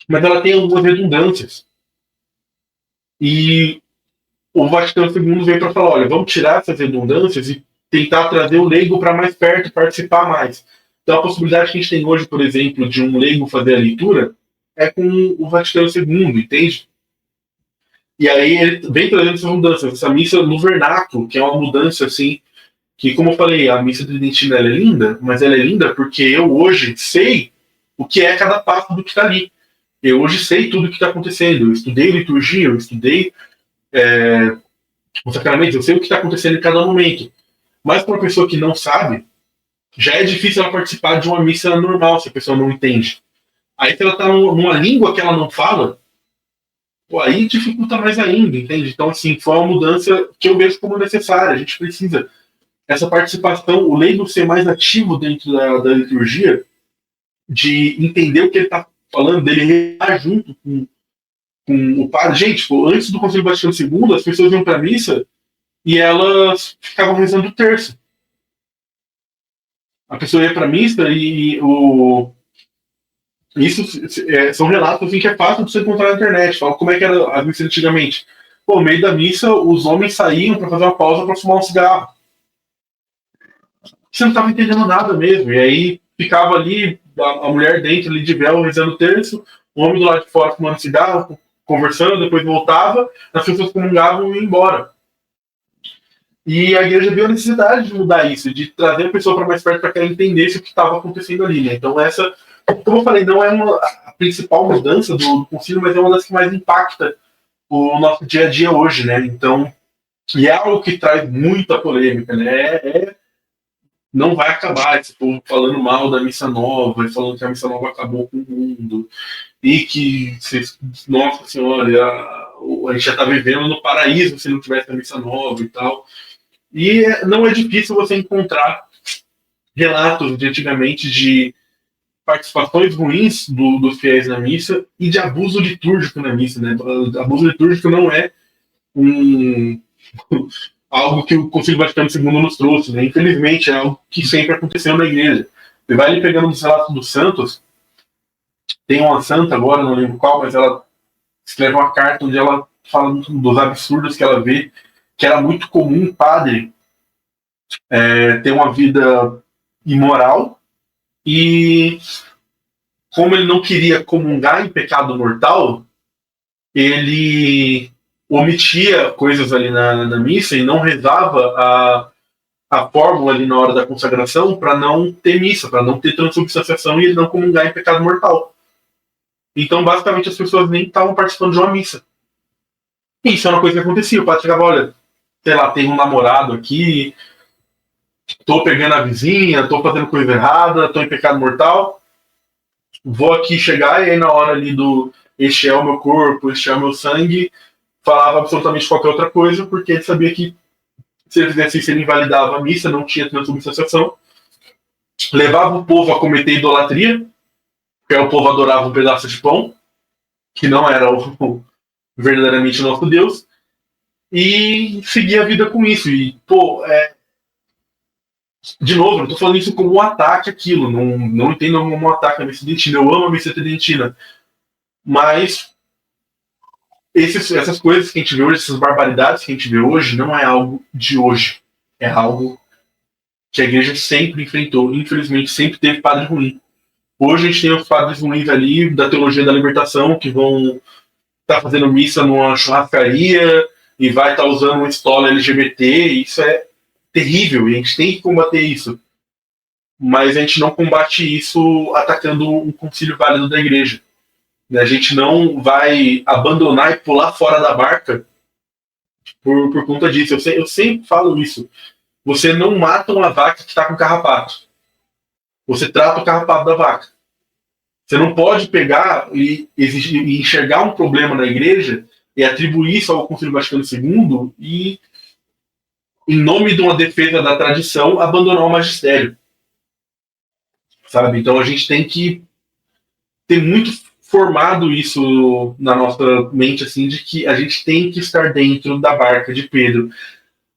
Mas ela tem algumas redundâncias. E o Vaticano II veio para falar, olha, vamos tirar essas redundâncias e tentar trazer o leigo para mais perto e participar mais. Então a possibilidade que a gente tem hoje, por exemplo, de um leigo fazer a leitura é com o Vaticano II, entende? E aí ele vem trazendo essas mudanças. Essa missa no vernáculo, que é uma mudança assim, que como eu falei, a missa tridentina ela é linda, mas ela é linda porque eu hoje sei o que é cada passo do que está ali. Eu hoje sei tudo o que está acontecendo. Eu estudei liturgia, eu estudei os sacramentos, eu sei o que está acontecendo em cada momento. Mas para uma pessoa que não sabe, já é difícil ela participar de uma missa normal, se a pessoa não entende. Aí se ela está numa língua que ela não fala, aí dificulta mais ainda, entende? Então, assim, foi uma mudança que eu vejo como necessária. A gente precisa essa participação, o leigo ser mais ativo dentro da liturgia, de entender o que ele está falando, dele rezar junto com o padre. Gente, pô, antes do Concílio Vaticano II, as pessoas iam para a missa e elas ficavam rezando o terço. A pessoa ia para a missa e isso são relatos assim, que é fácil de você encontrar na internet. Fala como é que era a missa antigamente. Pô, no meio da missa, os homens saíam para fazer uma pausa para fumar um cigarro. Você não estava entendendo nada mesmo. E aí ficava ali a mulher dentro ali de véu rezando o terço, o homem do lado de fora fumando cigarro, conversando, depois voltava, as pessoas comungavam e iam embora. E a igreja viu a necessidade de mudar isso, de trazer a pessoa para mais perto para que ela entendesse o que estava acontecendo ali, né? Então essa, como eu falei, não é a principal mudança do concílio, mas é uma das que mais impacta o nosso dia a dia hoje, né? Então, e é algo que traz muita polêmica, né? Não vai acabar esse povo falando mal da missa nova, falando que a missa nova acabou com o mundo, e que, nossa senhora, a gente já está vivendo no paraíso se não tivesse a missa nova e tal. E não é difícil você encontrar relatos de antigamente de participações ruins dos fiéis na missa e de abuso litúrgico na missa, né? Abuso litúrgico não é algo que o Concílio Vaticano II nos trouxe, né? Infelizmente é algo que sempre aconteceu na igreja. Você vai ali pegando os relatos dos santos, tem uma santa agora, não lembro qual, mas ela escreve uma carta onde ela fala dos absurdos que ela vê, que era muito comum um padre ter uma vida imoral e, como ele não queria comungar em pecado mortal, ele omitia coisas ali na missa e não rezava a fórmula ali na hora da consagração para não ter missa, para não ter transubstanciação e ele não comungar em pecado mortal. Então, basicamente, as pessoas nem estavam participando de uma missa. Isso é uma coisa que acontecia. O padre chegava, olha, sei lá, tem um namorado aqui, tô pegando a vizinha, tô fazendo coisa errada, tô em pecado mortal, vou aqui chegar, e aí na hora ali do este é o meu corpo, este é o meu sangue, falava absolutamente qualquer outra coisa, porque ele sabia que se ele fizesse isso, ele invalidava a missa, não tinha transubstanciação, levava o povo a cometer idolatria, porque o povo adorava um pedaço de pão, que não era verdadeiramente o nosso Deus, e seguia a vida com isso. E, pô, de novo, não tô falando isso como um ataque àquilo, não entendo como um ataque à missa tridentina, eu amo a missa tridentina, mas essas coisas que a gente vê hoje, essas barbaridades que a gente vê hoje, não é algo de hoje, é algo que a igreja sempre enfrentou, infelizmente sempre teve padre ruim. Hoje a gente tem os padres ruins ali da teologia da libertação que vão estar fazendo missa numa churrascaria e vai estar usando uma estola LGBT, e isso é terrível e a gente tem que combater isso. Mas a gente não combate isso atacando um concílio válido da igreja. A gente não vai abandonar e pular fora da barca por conta disso. Eu sempre falo isso. Você não mata uma vaca que está com carrapato. Você trata o carrapato da vaca. Você não pode pegar e enxergar um problema na igreja e atribuir isso ao Concílio Vaticano II e, em nome de uma defesa da tradição, abandonar o magistério. Sabe? Então a gente tem que ter muito formado isso na nossa mente, assim, de que a gente tem que estar dentro da barca de Pedro.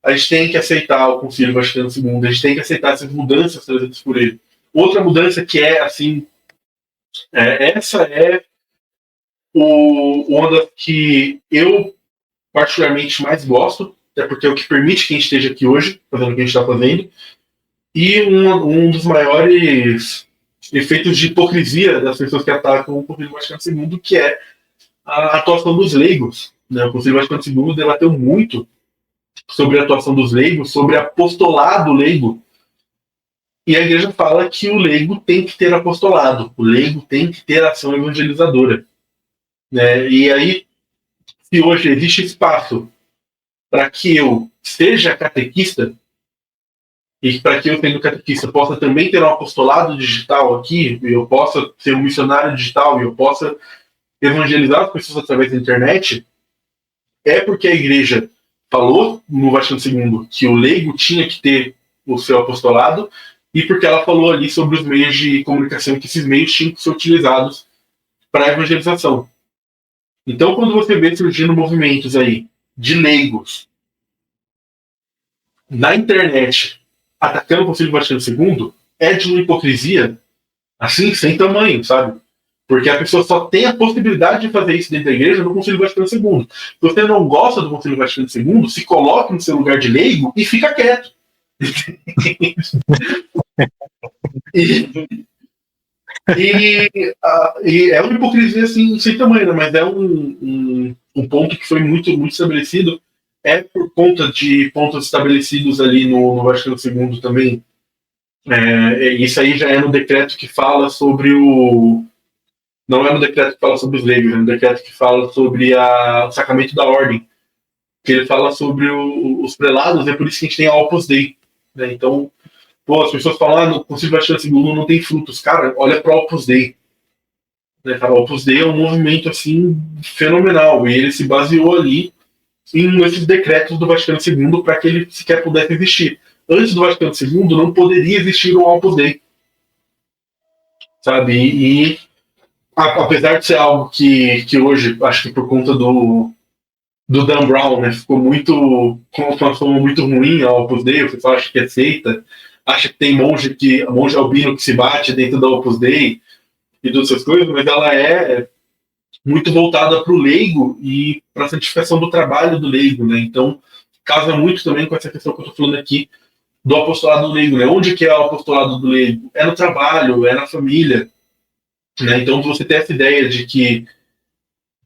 A gente tem que aceitar o Concílio Vaticano II, a gente tem que aceitar essas mudanças trazidas por ele. Outra mudança que é, assim, essa é uma das que eu particularmente mais gosto, até porque é o que permite que a gente esteja aqui hoje, fazendo o que a gente está fazendo, e um dos maiores efeitos de hipocrisia das pessoas que atacam o Concílio Vaticano II, que é a atuação dos leigos. O Concílio Vaticano II debateu muito sobre a atuação dos leigos, sobre apostolado leigo. E a igreja fala que o leigo tem que ter apostolado, o leigo tem que ter ação evangelizadora. E aí, se hoje existe espaço para que eu seja catequista, e para que eu, sendo catequista, possa também ter um apostolado digital aqui, e eu possa ser um missionário digital, e eu possa evangelizar as pessoas através da internet, é porque a igreja falou no Vaticano II que o leigo tinha que ter o seu apostolado, e porque ela falou ali sobre os meios de comunicação, que esses meios tinham que ser utilizados para a evangelização. Então, quando você vê surgindo movimentos aí de leigos na internet atacando o Concílio Vaticano II, é de uma hipocrisia assim, sem tamanho, sabe? Porque a pessoa só tem a possibilidade de fazer isso dentro da igreja no Concílio Vaticano II. Se você não gosta do Concílio Vaticano II, se coloque no seu lugar de leigo e fica quieto. E é uma hipocrisia assim, sem tamanho, né? Mas é um ponto que foi muito, muito estabelecido. É por conta de pontos estabelecidos ali no Vaticano II também. Isso aí já é no decreto que fala sobre o. Não é no decreto que fala sobre os leigos, é no decreto que fala sobre o sacramento da ordem. Que ele fala sobre os prelados, é por isso que a gente tem a Opus Dei. Né? Então, pô, as pessoas falam, no Concílio Vaticano II não tem frutos. Cara, olha para o Opus Dei. Né, cara, o Opus Dei é um movimento assim fenomenal. E ele se baseou ali nesses decretos do Vaticano II para que ele sequer pudesse existir. Antes do Vaticano II não poderia existir um Opus Dei. Sabe? E apesar de ser algo que hoje, acho que por conta do Dan Brown, né, ficou muito com uma forma muito ruim a Opus Dei, o pessoal acha que é seita, acha que tem monge albino que se bate dentro da Opus Dei e todas essas coisas, mas ela é muito voltada para o leigo e para a santificação do trabalho do leigo, né? Então, casa muito também com essa questão que eu estou falando aqui do apostolado do leigo, né? Onde que é o apostolado do leigo? É no trabalho, é na família, né? Então, você tem essa ideia de que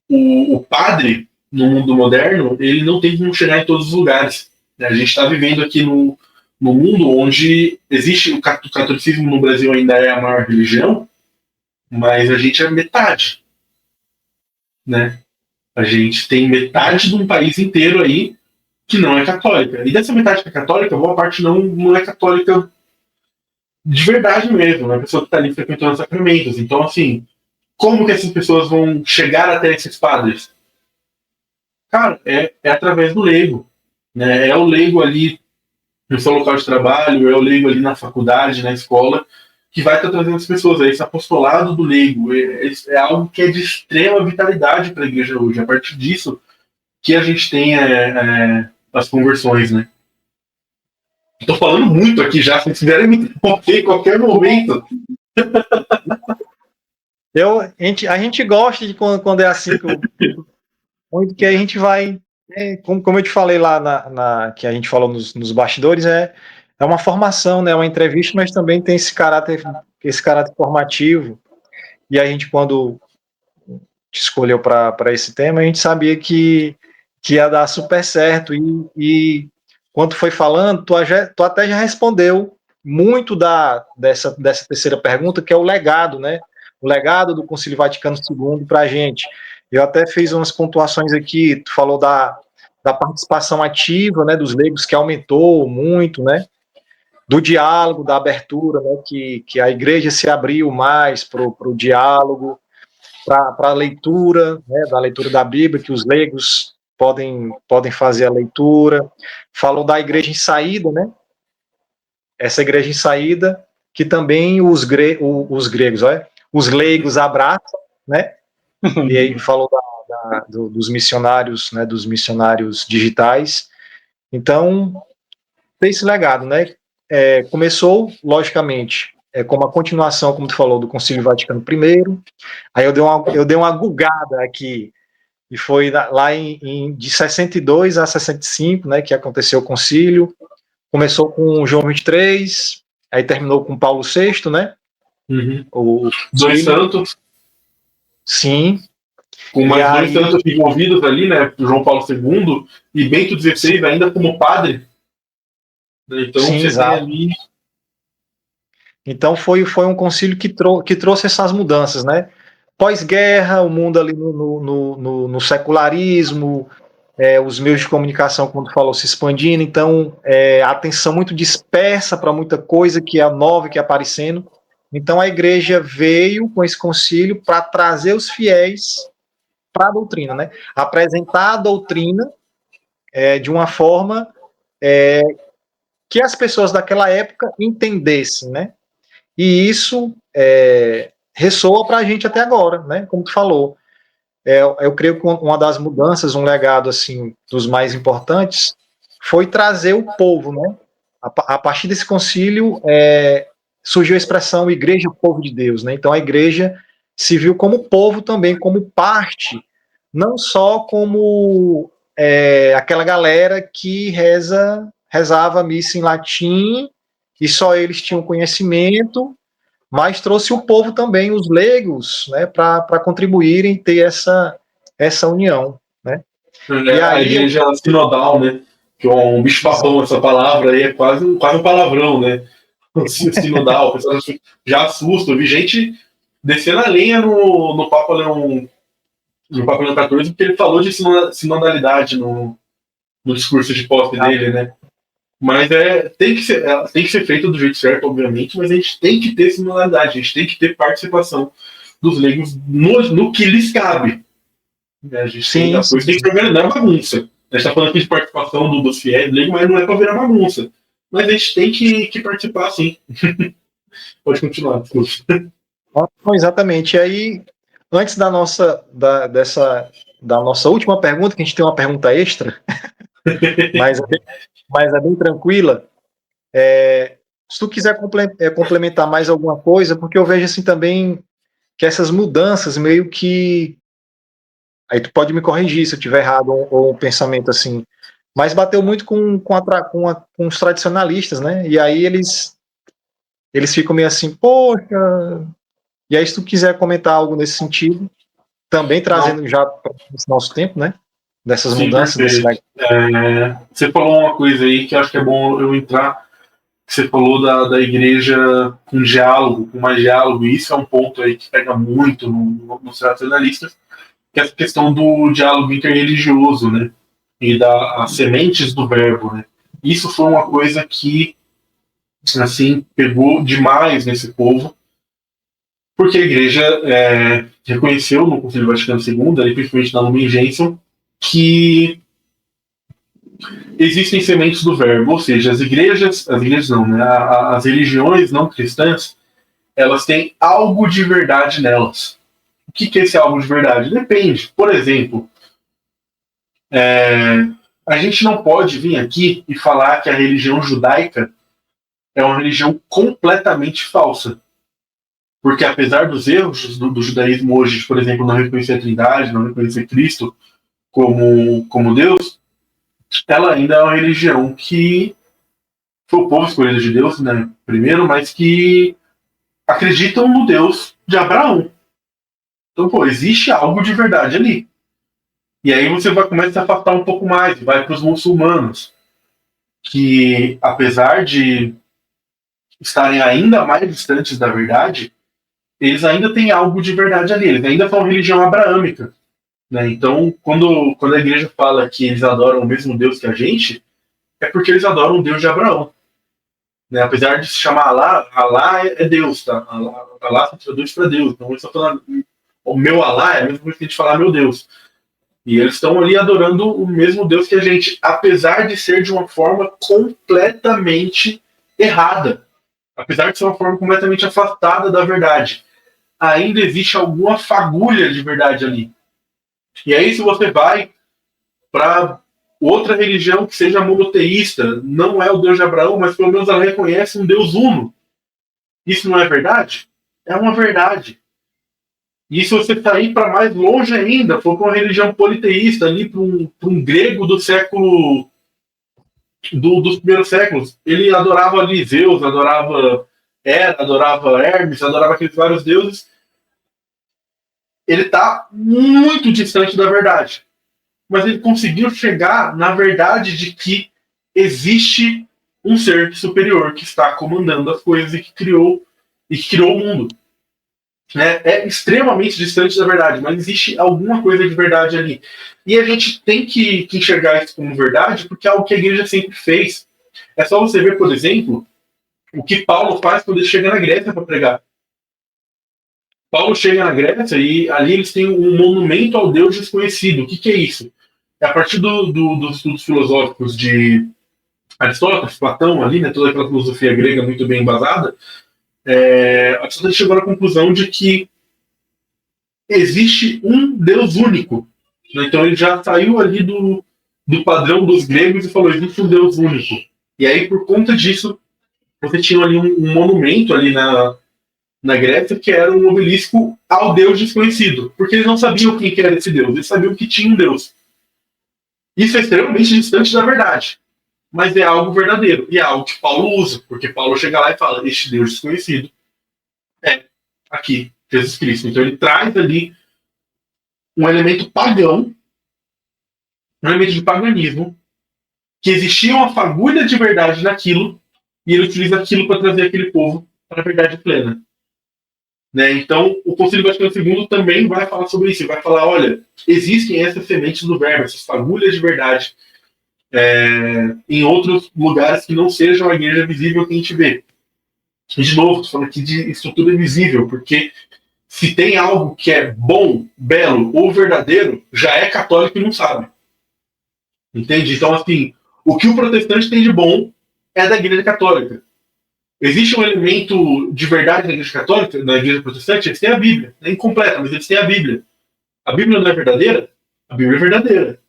o padre, no mundo moderno, ele não tem como chegar em todos os lugares. Né? A gente está vivendo aqui no mundo onde existe o catolicismo no Brasil ainda é a maior religião, mas a gente é metade. Né? A gente tem metade de um país inteiro aí que não é católica. E dessa metade que é católica, boa parte não é católica de verdade mesmo, né? A pessoa que está ali frequentando sacramentos. Então, assim, como que essas pessoas vão chegar até esses padres? Cara, é através do leigo, né? É o leigo ali no seu local de trabalho, é o leigo ali na faculdade, na escola, que vai estar trazendo as pessoas. Esse apostolado do leigo é algo que é de extrema vitalidade para a igreja hoje. A partir disso que a gente tem as conversões, né? Estou falando muito aqui já, se vocês quiserem me interromper em qualquer momento. A gente gosta de quando é assim, muito que a gente vai, como eu te falei lá que a gente falou nos bastidores, é uma formação, né, uma entrevista, mas também tem esse caráter formativo. E a gente, quando te escolheu para esse tema, a gente sabia que ia dar super certo. E quando foi falando, tu até já respondeu muito dessa terceira pergunta, que é o legado, né? O legado do Concílio Vaticano II para a gente. Eu até fiz umas pontuações aqui, tu falou da participação ativa, né, dos leigos, que aumentou muito, né? Do diálogo, da abertura, né, que a igreja se abriu mais para o diálogo, para a leitura, né, da leitura da Bíblia, que os leigos podem fazer a leitura. Falou da igreja em saída, né? Essa igreja em saída, que também os gregos, os leigos abraçam, né? E aí falou dos missionários, né? Dos missionários digitais. Então, tem esse legado, né? Começou, logicamente, como a continuação, como tu falou, do Concílio Vaticano I. Aí eu dei uma gugada aqui, e foi lá de 62 a 65, né, que aconteceu o concílio. Começou com João 23, aí terminou com Paulo VI, né? Uhum. Dois santos. Sim. Com mais dois santos envolvidos ali, né? João Paulo II e Bento XVI ainda como padre. Então, sim, você exato. tem ali... Então foi um concílio que trouxe essas mudanças, né? Pós-guerra, o mundo ali no secularismo, os meios de comunicação, como tu falou, se expandindo, então a atenção muito dispersa para muita coisa que é nova, que é aparecendo. Então a igreja veio com esse concílio para trazer os fiéis para a doutrina, né? Apresentar a doutrina de uma forma que as pessoas daquela época entendessem, né? E isso ressoa para a gente até agora, né? Como tu falou. Eu creio que uma das mudanças, um legado assim dos mais importantes, foi trazer o povo, né? A partir desse concílio surgiu a expressão Igreja Povo de Deus, né? Então a igreja se viu como povo também, como parte, não só como aquela galera que rezava a missa em latim e só eles tinham conhecimento, mas trouxe o povo também, os leigos, né, para contribuírem e ter essa união, né? E aí, a igreja sinodal, né? Que é um bicho-papão, essa palavra aí é quase um palavrão, né? Sinodal, o pessoal já assusta. Eu vi gente descendo a lenha no Papa Leão XIV, porque ele falou de sinodalidade no discurso de posse dele, né? Mas tem que ser feito do jeito certo, obviamente, mas a gente tem que ter sinodalidade, a gente tem que ter participação dos leigos no que lhes cabe. A gente tem que ser organizar bagunça. A gente está falando aqui de participação dos fiéis, leigo, mas não é para virar bagunça. Mas a gente tem que participar, sim. Pode continuar, desculpa. Exatamente. E aí, antes da nossa última pergunta, que a gente tem uma pergunta extra, mas é bem tranquila, se tu quiser complementar mais alguma coisa, porque eu vejo assim também que essas mudanças meio que... Aí tu pode me corrigir se eu estiver errado, ou um pensamento assim, mas bateu muito com os tradicionalistas, né? E aí eles ficam meio assim, poxa... E aí, se tu quiser comentar algo nesse sentido, também trazendo já para esse nosso tempo, né? Dessas mudanças. Você falou uma coisa aí que eu acho que é bom eu entrar. Você falou da igreja com diálogo, com mais diálogo, e isso é um ponto aí que pega muito nos tradicionalistas, que é essa questão do diálogo interreligioso, né? E das sementes do verbo, né? Isso foi uma coisa que, assim, pegou demais nesse povo, porque a igreja reconheceu no Concílio Vaticano II, ali, principalmente na Lumen Gentium, que existem sementes do verbo, ou seja, as igrejas não, né? As religiões não cristãs, elas têm algo de verdade nelas. O que é esse algo de verdade? Depende. Por exemplo, a gente não pode vir aqui e falar que a religião judaica é uma religião completamente falsa. Porque apesar dos erros do judaísmo hoje, por exemplo, não reconhecer a Trindade, não reconhecer Cristo como Deus, ela ainda é uma religião que foi o povo escolhido de Deus, né, primeiro, mas que acreditam no Deus de Abraão. Então, pô, existe algo de verdade ali. E aí você vai começar a se afastar um pouco mais, vai para os muçulmanos, que apesar de estarem ainda mais distantes da verdade, eles ainda têm algo de verdade ali, eles ainda são religião abraâmica. Né? Então, quando a igreja fala que eles adoram o mesmo Deus que a gente, é porque eles adoram o Deus de Abraão. Né? Apesar de se chamar Allah é Deus, tá? Allah se traduz para Deus. Então, eles estão falando, o meu Allah é a mesma coisa que a gente falar meu Deus. E eles estão ali adorando o mesmo Deus que a gente, apesar de ser de uma forma completamente errada. Apesar de ser uma forma completamente afastada da verdade. Ainda existe alguma fagulha de verdade ali. E aí, se você vai para outra religião que seja monoteísta, não é o Deus de Abraão, mas pelo menos ela reconhece um Deus uno. Isso não é verdade? É uma verdade. E se você sair para mais longe ainda, for para uma religião politeísta, ali para um grego do século. Dos primeiros séculos, ele adorava ali Zeus, adorava Hera, adorava Hermes, adorava aqueles vários deuses. Ele está muito distante da verdade. Mas ele conseguiu chegar na verdade de que existe um ser superior que está comandando as coisas e que criou o mundo. É extremamente distante da verdade, mas existe alguma coisa de verdade ali. E a gente tem que enxergar isso como verdade, porque é algo que a igreja sempre fez. É só você ver, por exemplo, o que Paulo faz quando ele chega na Grécia para pregar. Paulo chega na Grécia e ali eles têm um monumento ao Deus desconhecido. O que é isso? É a partir dos estudos filosóficos de Aristóteles, Platão, ali, né, toda aquela filosofia grega muito bem embasada, Aristóteles chegou à conclusão de que existe um Deus único. Né? Então ele já saiu ali do padrão dos gregos e falou, existe um Deus único. E aí, por conta disso, você tinha ali um monumento ali na Grécia que era um obelisco ao Deus desconhecido. Porque eles não sabiam quem que era esse Deus, eles sabiam que tinha um Deus. Isso é extremamente distante da verdade. Mas é algo verdadeiro. E é algo que Paulo usa. Porque Paulo chega lá e fala, este Deus desconhecido é aqui, Jesus Cristo. Então ele traz ali um elemento pagão, um elemento de paganismo, que existia uma fagulha de verdade naquilo, e ele utiliza aquilo para trazer aquele povo para a verdade plena. Né? Então, o Concílio Vaticano II também vai falar sobre isso. Ele vai falar, olha, existem essas sementes do verbo, essas fagulhas de verdade, em outros lugares que não sejam a igreja visível que a gente vê. E, de novo, estou falando aqui de estrutura visível, porque se tem algo que é bom, belo ou verdadeiro, já é católico e não sabe. Entende? Então, assim, o que o protestante tem de bom é da igreja católica. Existe um elemento de verdade na igreja católica, na igreja protestante, eles têm a Bíblia. É incompleta, mas eles têm a Bíblia. A Bíblia não é verdadeira? A Bíblia é verdadeira.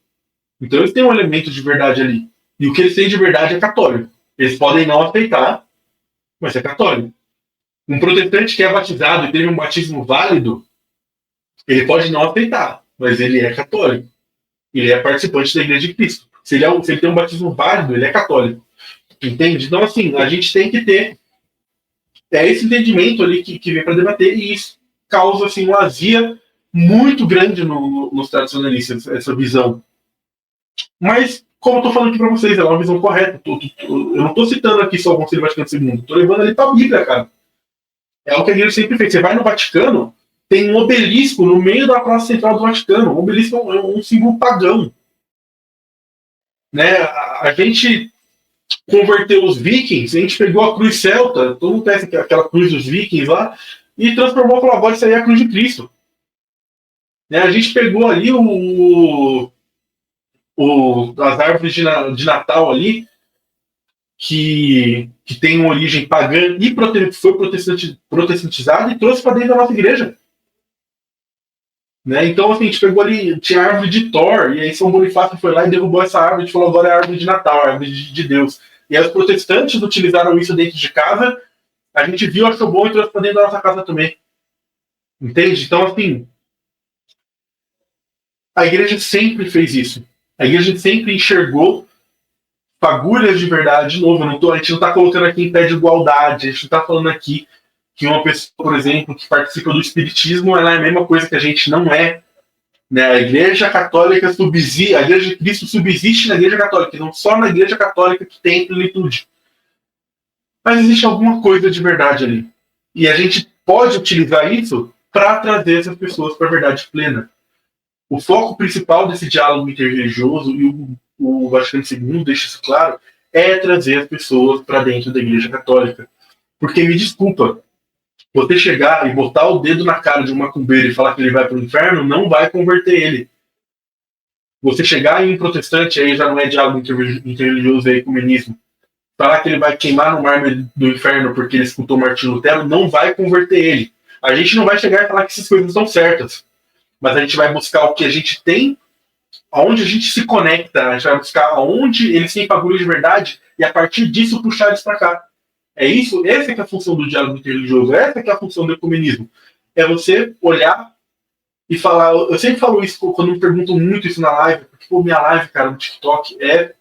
Então eles têm um elemento de verdade ali. E o que eles têm de verdade é católico. Eles podem não aceitar, mas é católico. Um protestante que é batizado e teve um batismo válido, ele pode não aceitar, mas ele é católico. Ele é participante da Igreja de Cristo. Se ele tem um batismo válido, ele é católico. Entende? Então, assim, a gente tem que ter esse entendimento ali que vem para debater, e isso causa assim, uma azia muito grande nos tradicionalistas, essa visão. Mas, como eu estou falando aqui para vocês, ela é uma visão correta. Eu não estou citando aqui só o Concílio Vaticano II, estou levando ali para a Bíblia, cara. É o que a igreja sempre fez. Você vai no Vaticano, tem um obelisco no meio da Praça Central do Vaticano. O obelisco é um símbolo pagão. Né? A gente converteu os vikings, a gente pegou a cruz celta, todo mundo conhece aquela cruz dos vikings lá, e transformou e falou, agora isso aí é a cruz de Cristo. Né? A gente pegou ali as árvores de Natal ali, que tem uma origem pagã e foi protestantizada e trouxe para dentro da nossa igreja. Né? Então, assim, a gente pegou ali, tinha a árvore de Thor, e aí São Bonifácio foi lá e derrubou essa árvore e falou, agora é a árvore de Natal, a árvore de Deus. E aí os protestantes utilizaram isso dentro de casa, a gente viu, achou bom e trouxe para dentro da nossa casa também. Entende? Então, assim, a igreja sempre fez isso. A igreja sempre enxergou fagulhas de verdade. De novo, a gente não está colocando aqui em pé de igualdade, a gente não está falando aqui que uma pessoa, por exemplo, que participa do espiritismo, ela é a mesma coisa que a gente, não é. Né? A igreja católica subsiste, a igreja de Cristo subsiste na igreja católica, não só na igreja católica que tem plenitude. Mas existe alguma coisa de verdade ali. E a gente pode utilizar isso para trazer essas pessoas para a verdade plena. O foco principal desse diálogo interreligioso, e o Vaticano II deixa isso claro, é trazer as pessoas para dentro da igreja católica. Porque, me desculpa, você chegar e botar o dedo na cara de um macumbeiro e falar que ele vai para o inferno, não vai converter ele. Você chegar em um protestante, aí já não é diálogo interreligioso, é ecumenismo, falar que ele vai queimar no mármore do inferno porque ele escutou Martinho Lutero, não vai converter ele. A gente não vai chegar e falar que essas coisas estão certas, mas a gente vai buscar o que a gente tem, aonde a gente se conecta, a gente vai buscar aonde eles têm bagulho de verdade e a partir disso puxar eles para cá. É isso, essa que é a função do diálogo interreligioso, essa que é a função do ecumenismo. É você olhar e falar, eu sempre falo isso quando me perguntam muito isso na live, porque pô, minha live, cara, no TikTok é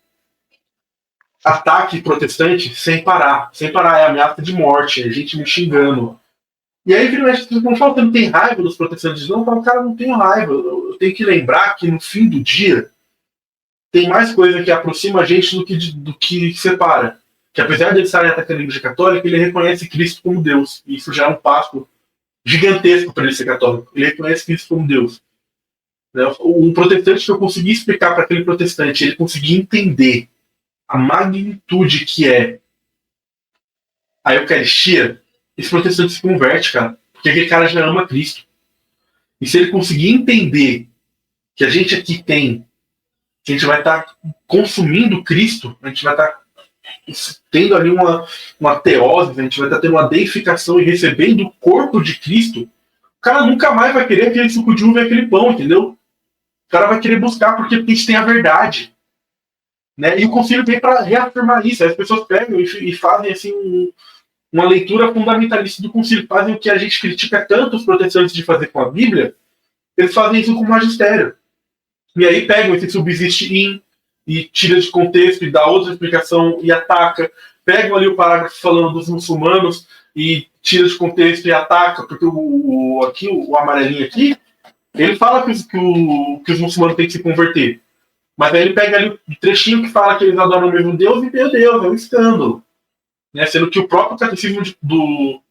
ataque protestante sem parar, é ameaça de morte, é gente me xingando. E aí vira mexe, não fala que não tem raiva dos protestantes, não, eu falo, cara, não tenho raiva, eu tenho que lembrar que no fim do dia tem mais coisa que aproxima a gente do que separa. Que apesar de ele estar atacando a Igreja Católica, ele reconhece Cristo como Deus. E isso já é um passo gigantesco para ele ser católico. Ele reconhece Cristo como Deus. Um protestante que eu consegui explicar para aquele protestante, ele conseguir entender a magnitude que é a Eucaristia, esse protestante se converte, cara. Porque aquele cara já ama Cristo. E se ele conseguir entender que a gente aqui tem, que a gente vai estar consumindo Cristo, a gente vai estar tendo ali uma teose, a gente vai estar tendo uma deificação e recebendo o corpo de Cristo, o cara nunca mais vai querer aquele suco de uva e aquele pão, entendeu? O cara vai querer buscar porque a gente tem a verdade. Né? E o concílio vem para reafirmar isso. As pessoas pegam e fazem assim uma leitura fundamentalista do concílio, fazem o que a gente critica tanto os protestantes de fazer com a Bíblia, eles fazem isso com o magistério. E aí pegam esse subsiste in e tira de contexto e dá outra explicação e ataca. Pegam ali o parágrafo falando dos muçulmanos e tira de contexto e ataca, porque o amarelinho aqui, ele fala que os muçulmanos têm que se converter. Mas aí ele pega ali o trechinho que fala que eles adoram o mesmo Deus e, meu Deus, é um escândalo. Né? Sendo que o próprio catecismo do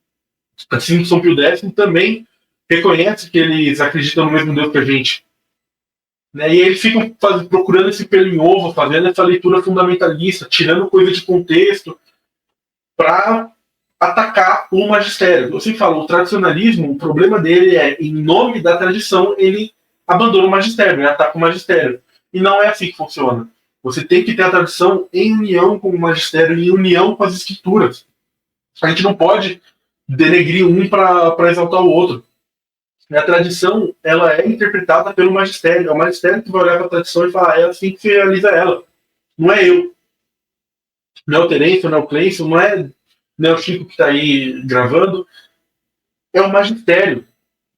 São Pio X também reconhece que eles acreditam no mesmo Deus que a gente. Né? E eles ficam procurando esse pelo em ovo, fazendo essa leitura fundamentalista, tirando coisa de contexto para atacar o magistério. Você fala, o tradicionalismo, o problema dele é, em nome da tradição, ele abandona o magistério, ele ataca o magistério. E não é assim que funciona. Você tem que ter a tradição em união com o magistério, em união com as escrituras. A gente não pode denegrir um para exaltar o outro. A tradição, ela é interpretada pelo magistério. É o magistério que vai olhar para a tradição e falar, é assim que se realiza ela. Não é eu. Não é o Terêncio, não é o Cleison, não é o Chico que está aí gravando. É o magistério.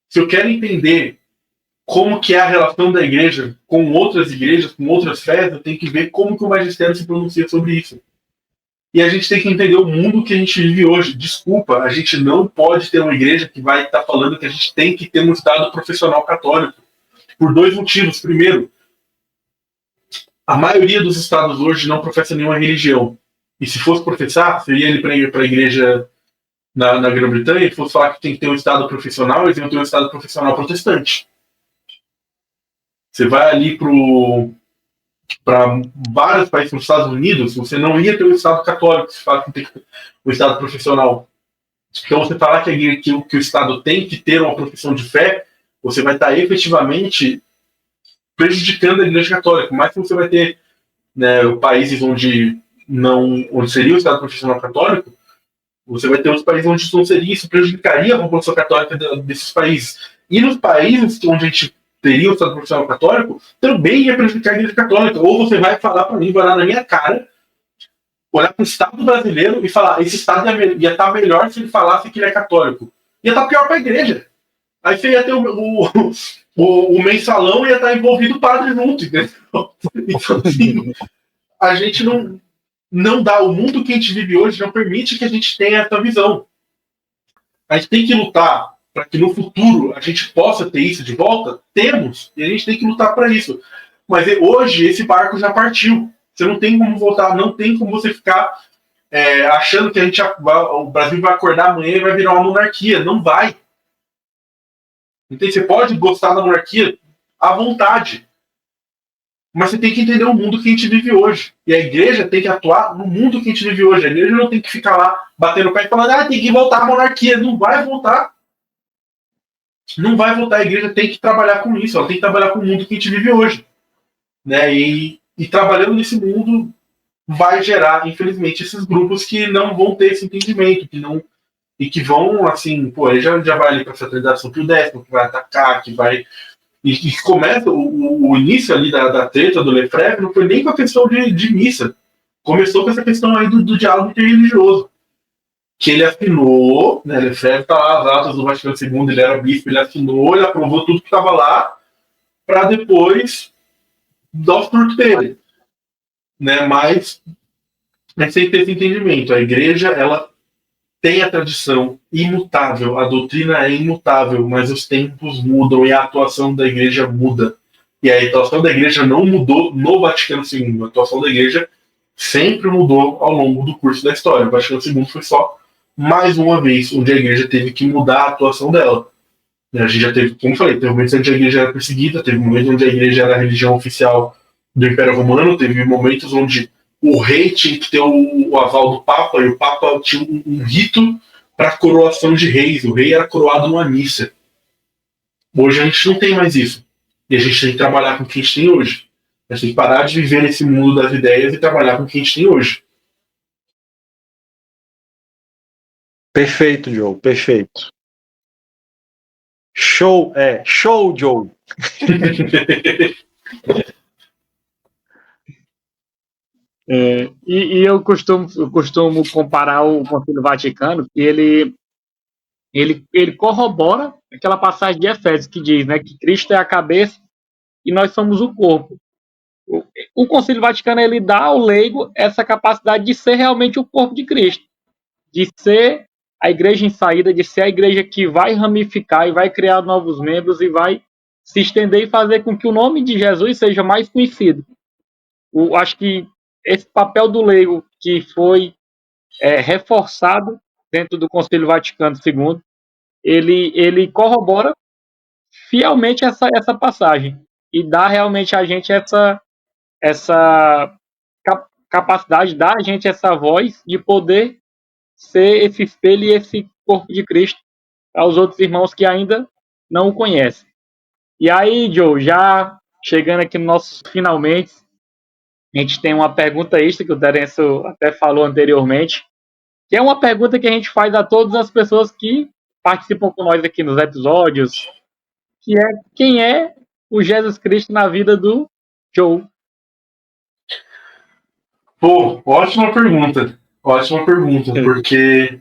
Se eu quero entender como que é a relação da igreja com outras igrejas, com outras fés, eu tenho que ver como que o magistério se pronuncia sobre isso. E a gente tem que entender o mundo que a gente vive hoje. Desculpa, a gente não pode ter uma igreja que vai estar falando que a gente tem que ter um estado profissional católico. Por dois motivos. Primeiro, a maioria dos estados hoje não professa nenhuma religião. E se fosse professar, seria ele para a igreja na Grã-Bretanha e fosse falar que tem que ter um Estado profissional, eles iam ter um Estado profissional protestante. Você vai ali para vários países, nos Estados Unidos, você não ia ter um Estado católico, se fala que tem que ter um Estado profissional. Então, você falar que o Estado tem que ter uma profissão de fé, você vai estar efetivamente prejudicando a Igreja Católica. Mas você vai ter, né, países onde seria o Estado profissional católico, você vai ter outros países onde isso não seria, isso prejudicaria a população católica desses países. E nos países onde a gente teria o Estado profissional católico, também ia prejudicar a Igreja Católica. Ou você vai falar para mim, vai olhar na minha cara, olhar para o Estado brasileiro e falar: esse Estado ia estar melhor se ele falasse que ele é católico. Ia estar pior para a Igreja. Aí você ia ter o mensalão, ia estar envolvido o padre junto, entendeu? Então, assim, a gente não dá. O mundo que a gente vive hoje não permite que a gente tenha essa visão. A gente tem que lutar para que no futuro a gente possa ter isso de volta. Temos, e a gente tem que lutar para isso. Mas hoje esse barco já partiu. Você não tem como voltar, não tem como você ficar achando que o Brasil vai acordar amanhã e vai virar uma monarquia. Não vai. Então, você pode gostar da monarquia à vontade. Mas você tem que entender o mundo que a gente vive hoje. E a igreja tem que atuar no mundo que a gente vive hoje. A igreja não tem que ficar lá batendo o pé e falando: tem que voltar à monarquia. Não vai voltar. Não vai voltar. A igreja tem que trabalhar com isso. Ela tem que trabalhar com o mundo que a gente vive hoje. Né? E trabalhando nesse mundo vai gerar, infelizmente, esses grupos que não vão ter esse entendimento, que vão, assim, ele já vai ali para a fraternidade Pio X, que vai atacar, que vai... E começa o início ali da treta do Lefebvre, não foi nem com a questão de missa. Começou com essa questão aí do diálogo interreligioso. Que ele assinou, né? Lefebvre tá lá, as atas do Vaticano II, ele era bispo, ele assinou, ele aprovou tudo que estava lá, para depois dar os frutos dele. Né? Mas sem ter esse entendimento. A igreja, ela tem a tradição imutável, a doutrina é imutável, mas os tempos mudam e a atuação da igreja muda. E a atuação da igreja não mudou no Vaticano II. A atuação da igreja sempre mudou ao longo do curso da história. O Vaticano II foi só mais uma vez onde a igreja teve que mudar a atuação dela. A gente já teve, como eu falei, teve momentos onde a igreja era perseguida, teve momentos onde a igreja era a religião oficial do Império Romano, teve momentos onde o rei tinha que ter o aval do Papa, e o Papa tinha um rito para a coroação de reis. O rei era coroado numa missa. Hoje a gente não tem mais isso. E a gente tem que trabalhar com o que a gente tem hoje. A gente tem que parar de viver nesse mundo das ideias e trabalhar com o que a gente tem hoje. Perfeito, Joe. Perfeito. Show, Joe. E eu costumo comparar o Concílio Vaticano, que ele corrobora aquela passagem de Efésios que diz, né, que Cristo é a cabeça e nós somos o corpo. O Concílio Vaticano, ele dá ao leigo essa capacidade de ser realmente o corpo de Cristo, de ser a igreja em saída, de ser a igreja que vai ramificar e vai criar novos membros e vai se estender e fazer com que o nome de Jesus seja mais conhecido. Acho que esse papel do leigo que foi reforçado dentro do Concílio Vaticano II, ele corrobora fielmente essa passagem e dá realmente a gente essa capacidade, dá a gente essa voz de poder ser esse espelho e esse corpo de Cristo aos outros irmãos que ainda não o conhecem. E aí, Joe, já chegando aqui no nosso finalmente, a gente tem uma pergunta extra que o Terencio até falou anteriormente, que é uma pergunta que a gente faz a todas as pessoas que participam com nós aqui nos episódios, que é: quem é o Jesus Cristo na vida do Joe? Pô, ótima pergunta. Ótima pergunta, porque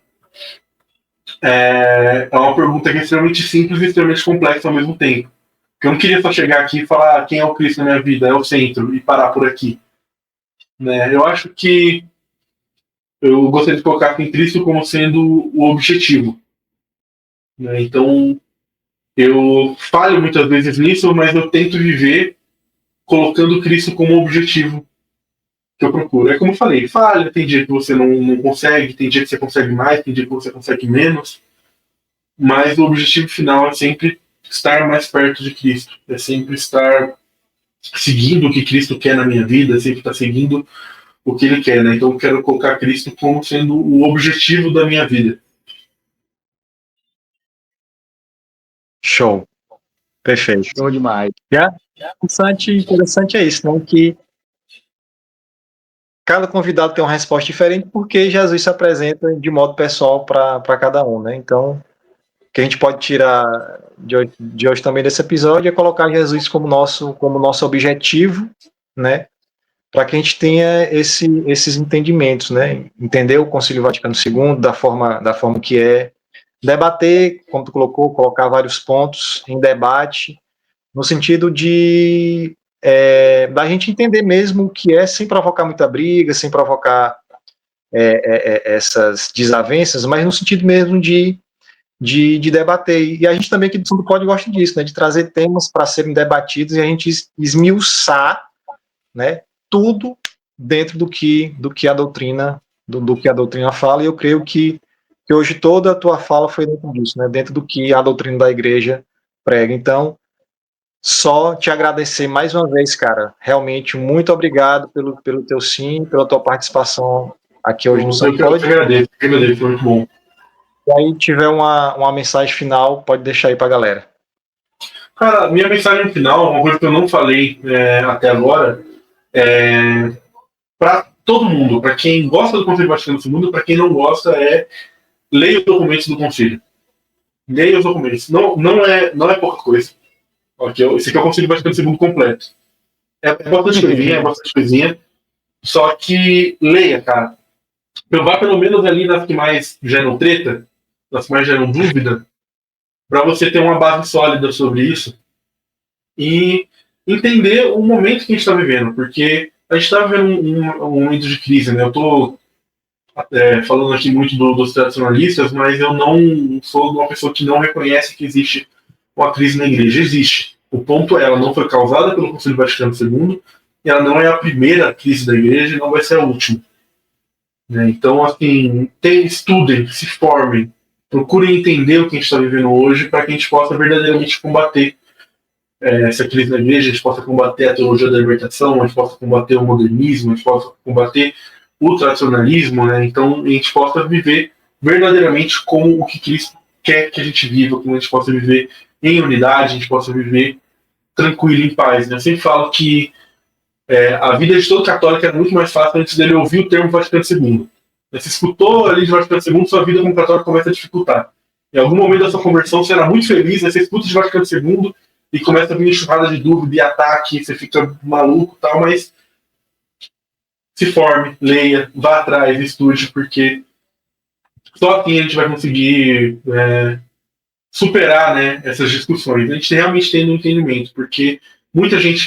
é uma pergunta que é extremamente simples e extremamente complexa ao mesmo tempo. Porque eu não queria só chegar aqui e falar quem é o Cristo na minha vida, é o centro, e parar por aqui. Né? Eu acho que eu gostaria de colocar aqui Cristo como sendo o objetivo. Né? Então, eu falho muitas vezes nisso, mas eu tento viver colocando Cristo como objetivo que eu procuro. É como eu falei, falha, tem dia que você não consegue, tem dia que você consegue mais, tem dia que você consegue menos, mas o objetivo final é sempre estar mais perto de Cristo, é sempre estar seguindo o que Cristo quer na minha vida, é sempre estar seguindo o que Ele quer, né? Então eu quero colocar Cristo como sendo o objetivo da minha vida. Show. Perfeito. Show demais. Interessante é isso, né? Que cada convidado tem uma resposta diferente porque Jesus se apresenta de modo pessoal para cada um, né? Então, o que a gente pode tirar de hoje também desse episódio é colocar Jesus como nosso objetivo, né? Para que a gente tenha esses entendimentos, né? Entender o Concílio Vaticano II da forma que é, debater, como tu colocou, colocar vários pontos em debate, no sentido de da gente entender mesmo o que é, sem provocar muita briga, sem provocar essas desavenças, mas no sentido mesmo de debater. E a gente também aqui do Santo Pode gosta disso, né? De trazer temas para serem debatidos e a gente esmiuçar, né? Tudo dentro do que a doutrina fala, e eu creio que hoje toda a tua fala foi dentro disso, né? Dentro do que a doutrina da igreja prega. Então, só te agradecer mais uma vez, cara. Realmente, muito obrigado pelo teu sim, pela tua participação aqui hoje no Santo Pode. Eu agradeço, foi muito bom. E aí, tiver uma mensagem final, pode deixar aí pra galera. Cara, minha mensagem final, uma coisa que eu não falei até agora, para todo mundo, para quem gosta do Concílio Vaticano II, para quem não gosta, leia os documentos do Concílio. Leia os documentos. Não é pouca coisa. Esse aqui é o Concílio Vaticano II completo. É bastante coisinha. Só que leia, cara. Vá pelo menos ali nas que mais geram treta, nas que mais geram dúvida, para você ter uma base sólida sobre isso e entender o momento que a gente está vivendo, porque a gente está vivendo um momento de crise, né? Eu estou falando aqui muito dos tradicionalistas, mas eu não sou uma pessoa que não reconhece que existe uma crise na igreja. Existe. O ponto é, ela não foi causada pelo Concílio Vaticano II, e ela não é a primeira crise da igreja e não vai ser a última. Né? Então, assim, estudem, se formem, procurem entender o que a gente está vivendo hoje para que a gente possa verdadeiramente combater essa crise na igreja, a gente possa combater a teologia da libertação, a gente possa combater o modernismo, a gente possa combater o tradicionalismo, né? Então a gente possa viver verdadeiramente como o que Cristo quer que a gente viva, como a gente possa viver em unidade, a gente possa viver tranquilo, em paz. Né? Eu sempre falo que a vida de todo católico é muito mais fácil antes dele ouvir o termo Vaticano II. Você escutou ali de Vaticano II, sua vida como católico começa a dificultar. Em algum momento da sua conversão, você era muito feliz, né? Você escuta de Vaticano II e começa a vir enxurrada de dúvida e ataque, você fica maluco e tal, mas se forme, leia, vá atrás, estude, porque só assim a gente vai conseguir superar, né, essas discussões. A gente realmente tem um entendimento, porque muita gente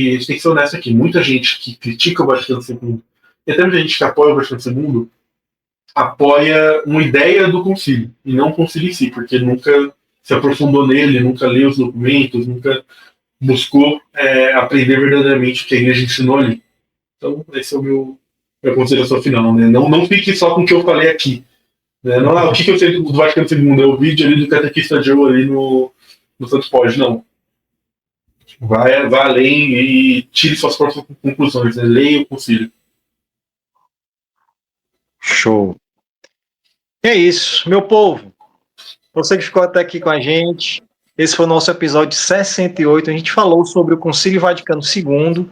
a gente tem que ser honesto aqui, muita gente que critica o Vaticano II, e até muita gente que apoia o Vaticano II, apoia uma ideia do concílio, e não o concílio em si, porque nunca se aprofundou nele, nunca leu os documentos, nunca buscou aprender verdadeiramente o que a igreja ensinou ali. Então, esse é o minha consideração final. Né? Não fique só com o que eu falei aqui. Né? Não, o que eu sei do Vaticano II? É o vídeo ali do Catequista Joe ali no Santo Pode. Não. Vá além e tire suas próprias conclusões. Né? Leia o concílio. Show. E é isso, meu povo. Você que ficou até aqui com a gente, esse foi o nosso episódio 68. A gente falou sobre o Concílio Vaticano II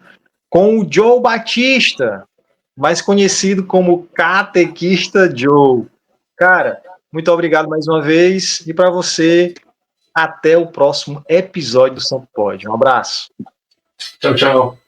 com o Joe Batista, mais conhecido como Catequista Joe. Cara, muito obrigado mais uma vez. E para você, até o próximo episódio do Santo Pode. Um abraço. Tchau, tchau.